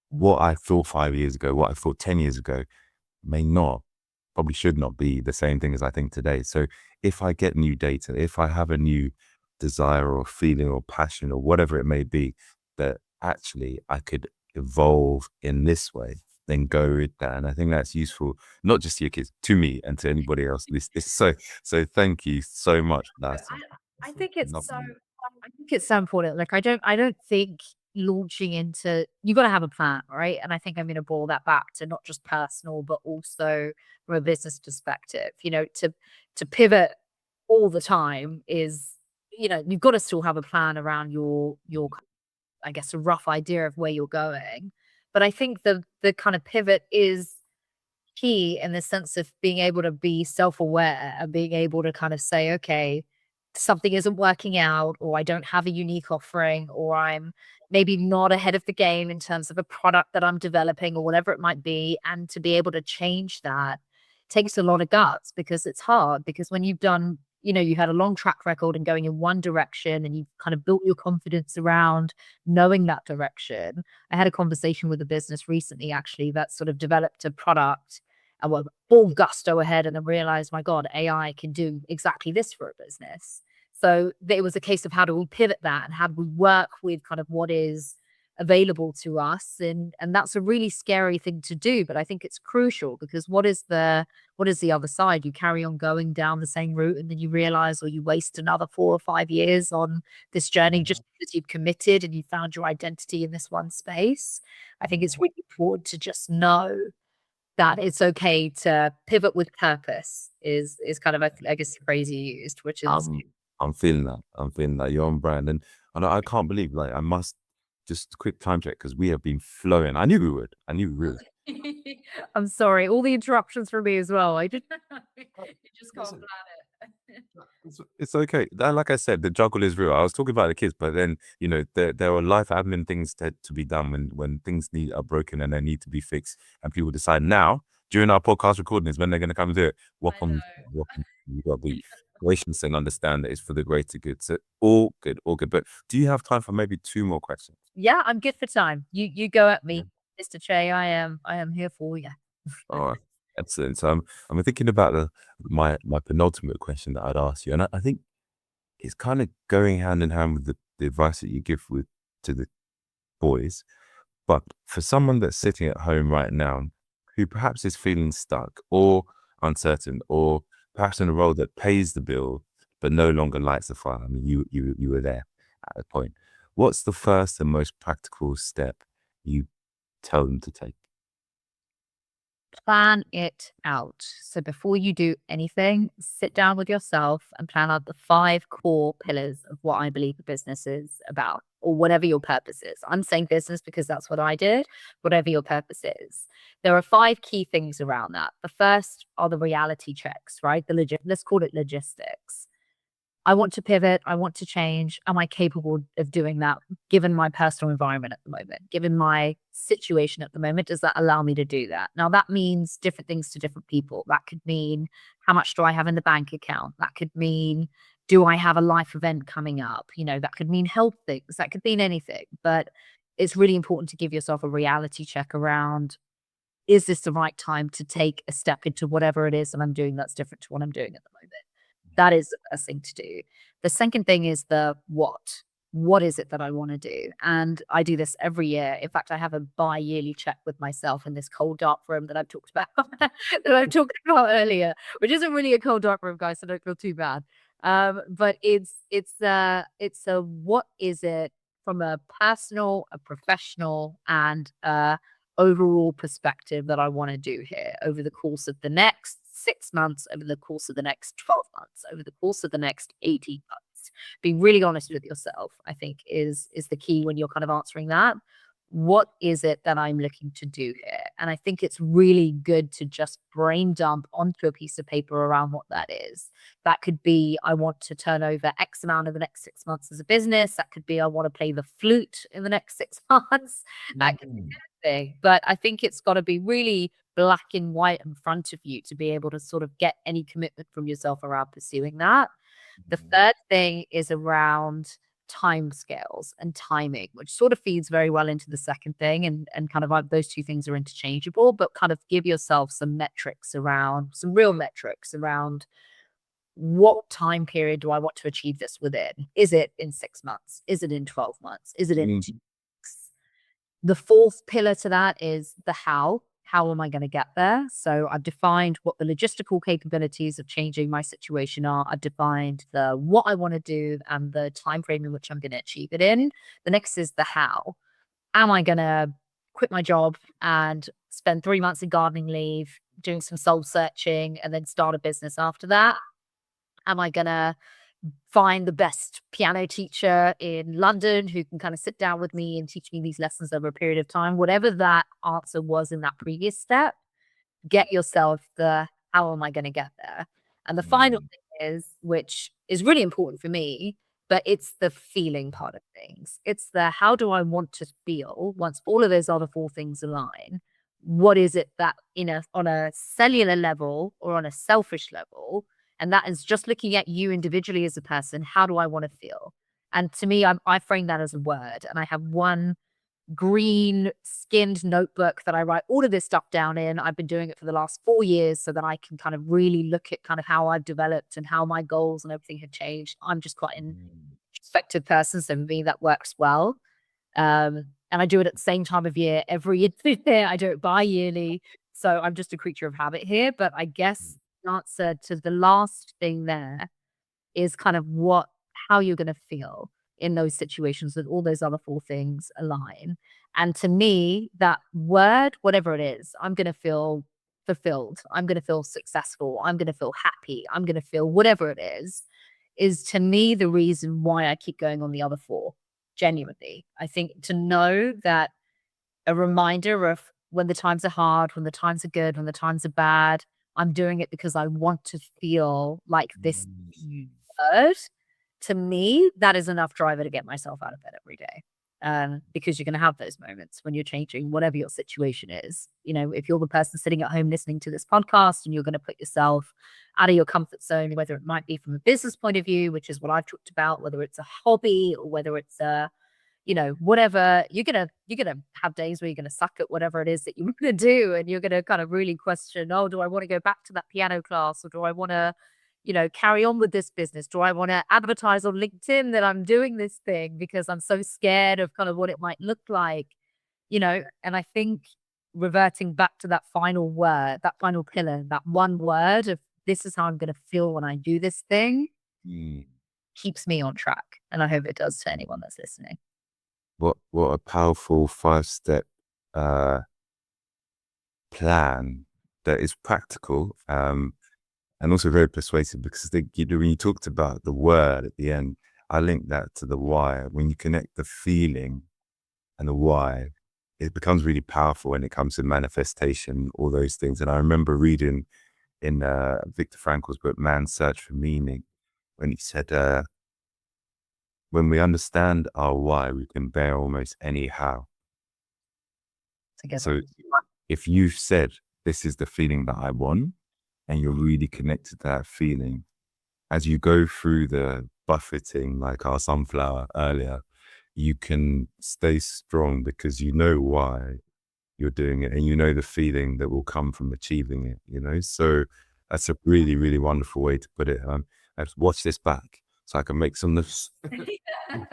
What I thought 5 years ago, what I thought 10 years ago may not, probably should not be the same thing as I think today. So if I get new data, if I have a new desire or feeling or passion or whatever it may be, that actually I could evolve in this way, then go with that. And I think that's useful, not just to your kids, to me and to anybody else. So thank you so much for that. I think it's so Lovely. I think it's so important. Like I don't think launching into you gotta have a plan, right? And I think I'm gonna boil that back to not just personal, but also from a business perspective. To pivot all the time is, you've got to still have a plan around your I guess a rough idea of where you're going. But I think the kind of pivot is key in the sense of being able to be self-aware and being able to kind of say, okay, something isn't working out, or I don't have a unique offering, or I'm maybe not ahead of the game in terms of a product that I'm developing or whatever it might be. And to be able to change that takes a lot of guts because it's hard. Because when you've done, you had a long track record and going in one direction and you've kind of built your confidence around knowing that direction. I had a conversation with a business recently, actually, that sort of developed a product and were full gusto ahead and then realized, my God, AI can do exactly this for a business. So it was a case of how do we pivot that and how do we work with kind of what is available to us, and that's a really scary thing to do, but I think it's crucial because what is the other side? You carry on going down the same route and then you realize, or you waste another 4 or 5 years on this journey just because you've committed and you found your identity in this one space. I think it's really important to just know that it's okay to pivot with purpose is kind of, I guess, the phrase you used, which is I'm feeling that. I'm feeling that. You're on brand. And I can't believe, like, I must just quick time check because we have been flowing. I knew we would. I knew we would. I'm sorry, all the interruptions from me as well. I just you just can't Listen, plan it. it's okay. Like I said, the juggle is real. I was talking about the kids, but then, there are life admin things to be done when things are broken and they need to be fixed. And people decide now, during our podcast recordings, when they're going to come and do it, I welcome, know. welcome. You've got to be gracious and understand that it's for the greater good. So all good, all good. But do you have time for maybe two more questions? Yeah, I'm good for time. You go at Yeah. me, Mr. Che. I am here for you. All right. Excellent. So I'm thinking about my penultimate question that I'd ask you. And I think it's kind of going hand in hand with the advice that you give to the boys. But for someone that's sitting at home right now, who perhaps is feeling stuck or uncertain, or perhaps in a role that pays the bill but no longer lights the fire. I mean, you were there at the point. What's the first and most practical step you tell them to take? Plan it out. So before you do anything, sit down with yourself and plan out the 5 core pillars of what I believe a business is about, or whatever your purpose is. I'm saying business because that's what I did, whatever your purpose is. There are 5 key things around that. The first are the reality checks, right? Let's call it logistics. I want to pivot. I want to change. Am I capable of doing that given my personal environment at the moment? Given my situation at the moment, does that allow me to do that? Now, that means different things to different people. That could mean how much do I have in the bank account? That could mean do I have a life event coming up? That could mean health things. That could mean anything. But it's really important to give yourself a reality check around, is this the right time to take a step into whatever it is that I'm doing that's different to what I'm doing at the moment? That is the first thing to do. The second thing is the what. What is it that I want to do? And I do this every year. In fact, I have a bi-yearly check with myself in this cold dark room that I've talked about that I've talked about earlier, which isn't really a cold dark room, guys, so don't feel too bad. But it's a what is it from a personal, a professional, and overall perspective that I want to do here over the course of the next 6 months, over the course of the next 12 months, over the course of the next 18 months. Being really honest with yourself, I think, is the key when you're kind of answering that. What is it that I'm looking to do here? And I think it's really good to just brain dump onto a piece of paper around what that is. That could be, I want to turn over X amount in the next 6 months as a business. That could be, I want to play the flute in the next 6 months. That could be anything. But I think it's got to be really black and white in front of you to be able to sort of get any commitment from yourself around pursuing that. The third thing is around timescales and timing, which sort of feeds very well into the second thing, and kind of like those two things are interchangeable, but kind of give yourself some metrics around, some real metrics around, what time period do I want to achieve this within? Is it in 6 months? Is it in 12 months? Is it in 2 weeks? The fourth pillar to that is the how. How am I going to get there? So I've defined what the logistical capabilities of changing my situation are. I've defined the what I want to do and the time frame in which I'm going to achieve it in. The next is the how. Am I going to quit my job and spend 3 months in gardening leave, doing some soul searching, and then start a business after that? Am I going to find the best piano teacher in London who can kind of sit down with me and teach me these lessons over a period of time? Whatever that answer was in that previous step, get yourself the how am I going to get there? And the final Mm. thing is, which is really important for me, but it's the feeling part of things. It's the how do I want to feel once all of those other 4 things align? What is it that on a cellular level or on a selfish level? And that is just looking at you individually as a person. How do I want to feel? And to me, I frame that as a word. And I have one green skinned notebook that I write all of this stuff down in. I've been doing it for the last 4 years so that I can kind of really look at kind of how I've developed and how my goals and everything have changed. I'm just quite an introspective person, so for me that works well. And I do it at the same time of year every year. I do it bi-yearly. So I'm just a creature of habit here. But I guess the answer to the last thing there is kind of how you're gonna feel in those situations that all those other 4 things align. And to me, that word, whatever it is, I'm gonna feel fulfilled, I'm going to feel successful, I'm going to feel happy, I'm going to feel whatever it is to me the reason why I keep going on the other four. Genuinely, I think to know that a reminder of when the times are hard, when the times are good, when the times are bad, I'm doing it because I want to feel like this bird. To me, that is enough driver to get myself out of bed every day. Because you're going to have those moments when you're changing whatever your situation is. You know, if you're the person sitting at home listening to this podcast and you're going to put yourself out of your comfort zone, whether it might be from a business point of view, which is what I've talked about, whether it's a hobby or whether it's a, you know, whatever, you're gonna have days where you're gonna suck at whatever it is that you're gonna do, and you're gonna kind of really question, oh, do I want to go back to that piano class, or do I want to, you know, carry on with this business? Do I want to advertise on LinkedIn that I'm doing this thing because I'm so scared of kind of what it might look like, you know? And I think reverting back to that final word, that final pillar, that one word of this is how I'm gonna feel when I do this thing, Mm. keeps me on track, and I hope it does to anyone that's listening. What a powerful 5-step plan that is practical, and also very persuasive, because when you talked about the word at the end, I linked that to the why. When you connect the feeling and the why, it becomes really powerful when it comes to manifestation, all those things. And I remember reading in Viktor Frankl's book, Man's Search for Meaning, when he said, when we understand our why, we can bear almost any how. Together. So if you've said, this is the feeling that I want, and you're really connected to that feeling, as you go through the buffeting, like our sunflower earlier, you can stay strong because you know why you're doing it, and you know the feeling that will come from achieving it, you know? So that's a really, really wonderful way to put it. I have to watch this back so I can make some notes. Ektaa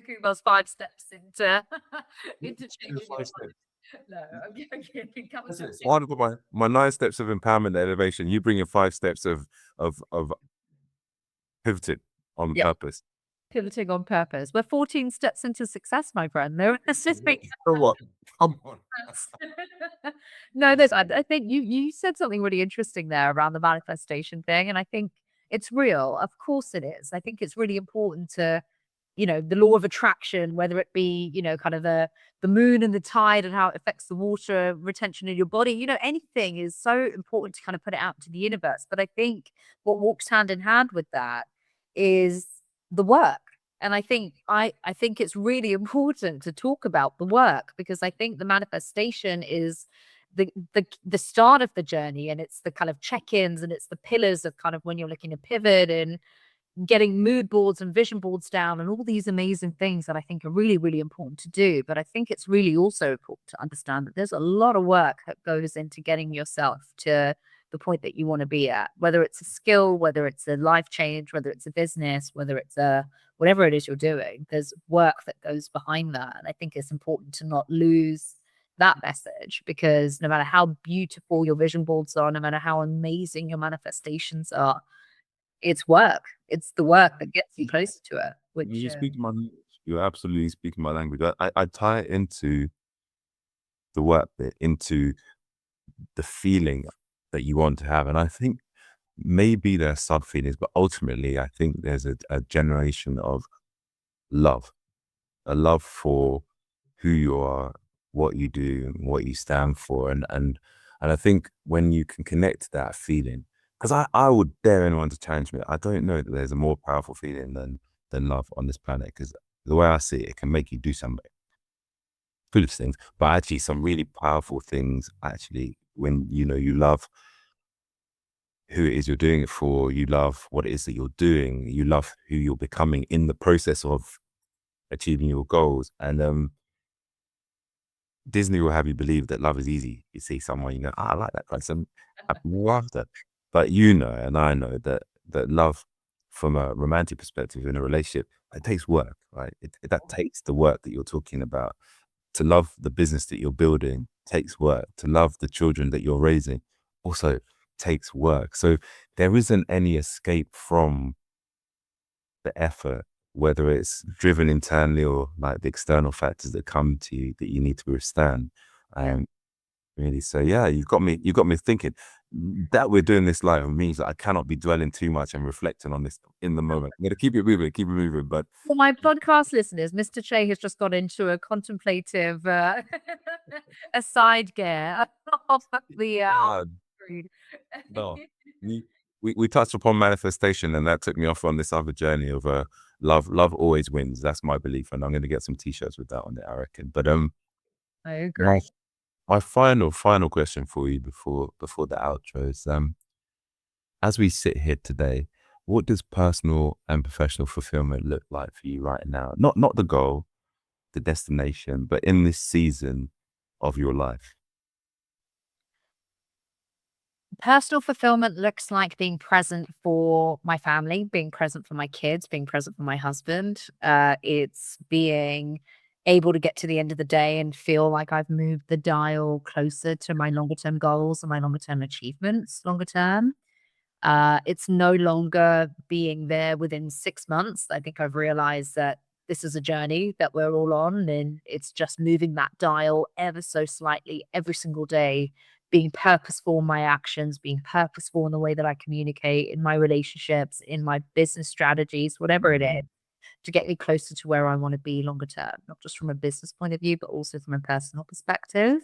Kumar's 5 steps into changing your life. No, I'm joking. Come on, I want to put my 9 steps of empowerment and elevation. You bring your 5 steps of pivoting on Yeah. purpose. Pivoting on purpose. We're 14 steps into success, my friend. No, this is me. For what? Come on. No, there's. I think you said something really interesting there around the manifestation thing, and I think it's real. Of course, it is. I think it's really important to, you know, the law of attraction, whether it be, you know, kind of the moon and the tide and how it affects the water retention in your body. You know, anything is so important to kind of put it out to the universe. But I think what walks hand in hand with that is the work. And I think it's really important to talk about the work, because I think the manifestation is the start of the journey, and it's the kind of check-ins, and it's the pillars of kind of when you're looking to pivot and getting mood boards and vision boards down and all these amazing things that I think are really, really important to do. But I think it's really also important to understand that there's a lot of work that goes into getting yourself to the point that you want to be at, whether it's a skill, whether it's a life change, whether it's a business, whether it's a whatever it is you're doing, there's work that goes behind that. And I think it's important to not lose that message, because no matter how beautiful your vision boards are, no matter how amazing your manifestations are, it's work. It's the work that gets you closer to it. Which You speak my language. You're absolutely speaking my language. I tie it into the work bit, into the feeling that you want to have. And I think maybe there are sub feelings, but ultimately I think there's a generation of love, a love for who you are, what you do, and what you stand for. And I think when you can connect to that feeling, because I would dare anyone to challenge me, I don't know that there's a more powerful feeling than love on this planet, because the way I see it, it can make you do something foolish things, but actually some really powerful things, actually, when you know you love who it is you're doing it for, you love what it is that you're doing, you love who you're becoming in the process of achieving your goals. And Disney will have you believe that love is easy. You see someone, you know, I like that person, I love that. But you know, and I know that love, from a romantic perspective in a relationship, it takes work, right? That takes the work that you're talking about. To love the business that you're building takes work. To love the children that you're raising also takes work. So there isn't any escape from the effort, whether it's driven internally or like the external factors that come to you that you need to withstand. really. So yeah, you got me thinking. That we're doing this live means that I cannot be dwelling too much and reflecting on this in the moment. I'm gonna keep it moving. But For my podcast listeners, Mr. Che has just got into a contemplative a side gear off of the yeah, screen. no, we, we touched upon manifestation, and that took me off on this other journey of love always wins. That's my belief, and I'm gonna get some t-shirts with that on it, I reckon. But I my, agree. my final question for you before the outro is as we sit here today, what does personal and professional fulfillment look like for you right now? Not the goal, the destination, but in this season of your life. Personal fulfillment looks like being present for my family, being present for my kids, being present for my husband. It's being able to get to the end of the day and feel like I've moved the dial closer to my longer term goals and my longer term achievements, longer term. It's no longer being there within 6 months. I think I've realized that this is a journey that we're all on, and it's just moving that dial ever so slightly every single day, being purposeful in my actions, being purposeful in the way that I communicate in my relationships, in my business strategies, whatever it is, to get me closer to where I want to be longer term, not just from a business point of view, but also from a personal perspective.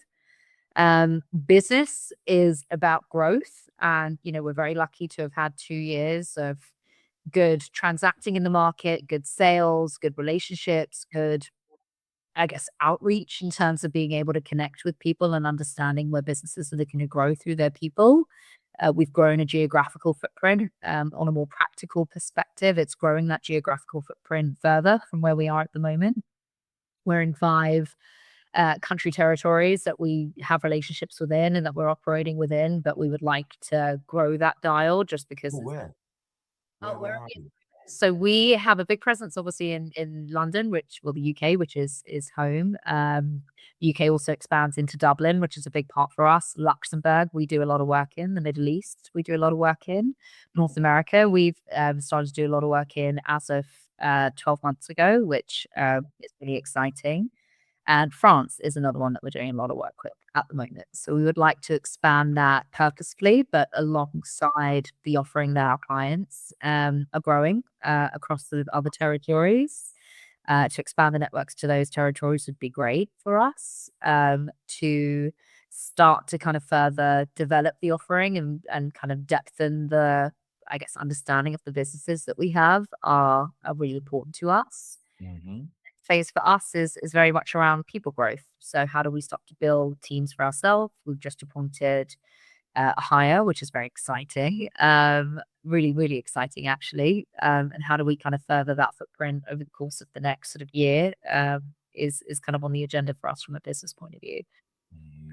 Business is about growth. And, we're very lucky to have had 2 years of good transacting in the market, good sales, good relationships, good, I guess, outreach in terms of being able to connect with people and understanding where businesses are looking to grow through their people. We've grown a geographical footprint on a more practical perspective. It's growing that geographical footprint further from where we are at the moment. We're in five country territories that we have relationships within and that we're operating within, but we would like to grow that dial just because Oh, it's where? Where where are you? so we have a big presence obviously in London, the UK, which is home. UK also expands into Dublin, which is a big part for us. Luxembourg, we do a lot of work in. The Middle East, we do a lot of work in. North America, we've started to do a lot of work in as of 12 months ago, which is really exciting. And France is another one that we're doing a lot of work with at the moment. So we would like to expand that purposefully, but alongside the offering that our clients are growing across the other territories. To expand the networks to those territories would be great for us. To start to kind of further develop the offering and kind of depthen the, I guess, understanding of the businesses that we have are really important to us. Mm-hmm. Phase for us is very much around people growth. So how do we start to build teams for ourselves? We've just appointed a hire, which is very exciting. Really, really exciting actually. And how do we kind of further that footprint over the course of the next sort of year? Is kind of on the agenda for us from a business point of view.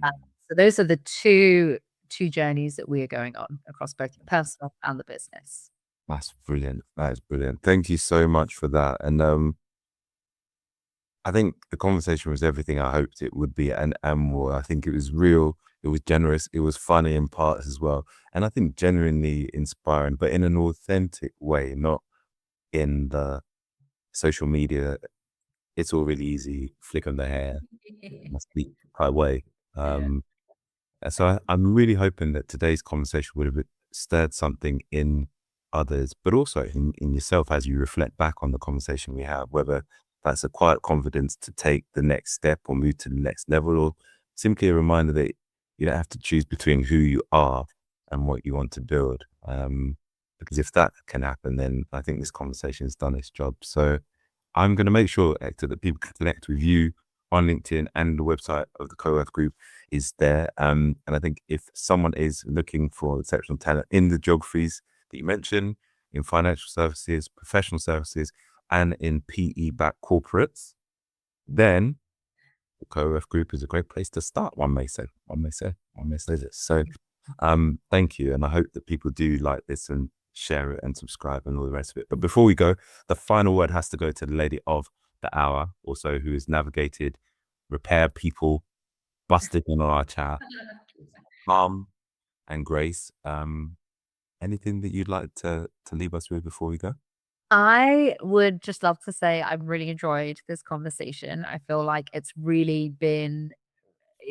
Uh, so those are the two journeys that we are going on across both the personal and the business. That's brilliant. That is brilliant. Thank you so much for that. And I think the conversation was everything I hoped it would be, and more. I think it was real, it was generous, it was funny in parts as well, and I think genuinely inspiring, but in an authentic way, not in the social media. It's all really easy, flick on the hair, must be my way. Um, so I'm really hoping that today's conversation would have stirred something in others, but also in yourself as you reflect back on the conversation we have, whether that's a quiet confidence to take the next step or move to the next level, or simply a reminder that you don't have to choose between who you are and what you want to build. Because if that can happen, then I think this conversation has done its job. So I'm going to make sure, Ekta, that people can connect with you on LinkedIn, and the website of the Coworth Group is there. And I think if someone is looking for exceptional talent in the geographies that you mentioned, in financial services, professional services, and in PE-backed corporates, then the Co-F Group is a great place to start. One may say this. So, thank you, and I hope that people do like this and share it and subscribe and all the rest of it. But before we go, the final word has to go to the lady of the hour, also who has navigated repair people, busted in on our chat, calm and grace. Anything that you'd like to leave us with before we go? I would just love to say I've really enjoyed this conversation. I feel like it's really been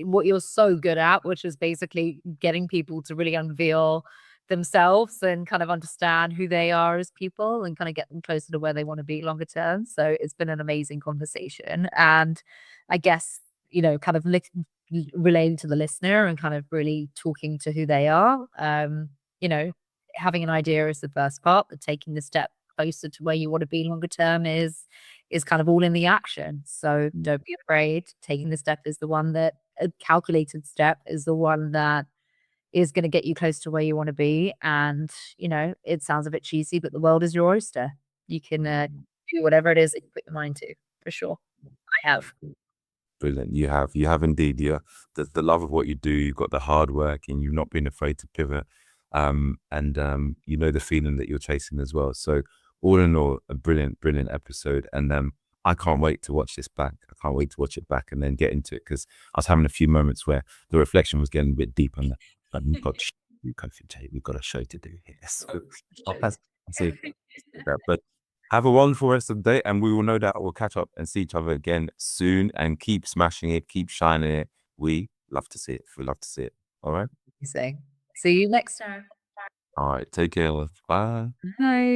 what you're so good at, which is basically getting people to really unveil themselves and kind of understand who they are as people and kind of get them closer to where they want to be longer term. So it's been an amazing conversation. And I guess, kind of relating to the listener and kind of really talking to who they are. You know, having an idea is the first part, but taking the step closer to where you want to be longer term is kind of all in the action. So don't be afraid. Taking the step is the one that a calculated step is the one that is going to get you close to where you want to be. And, it sounds a bit cheesy, but the world is your oyster. You can do whatever it is that you put your mind to, for sure. I have. Brilliant. You have indeed. The love of what you do. You've got the hard work, and you've not been afraid to pivot. And you know the feeling that you're chasing as well. So all in all, a brilliant episode. And I can't wait to watch this back. I can't wait to watch it back and then get into it, because I was having a few moments where the reflection was getting a bit deep on that. We've got we've got a show to do here. So I'll pass. But have a wonderful rest of the day, and we will no doubt we'll catch up and see each other again soon. And keep smashing it, keep shining it. We love to see it. We love to see it. All right. See you next time. All right. Take care. Bye. Bye.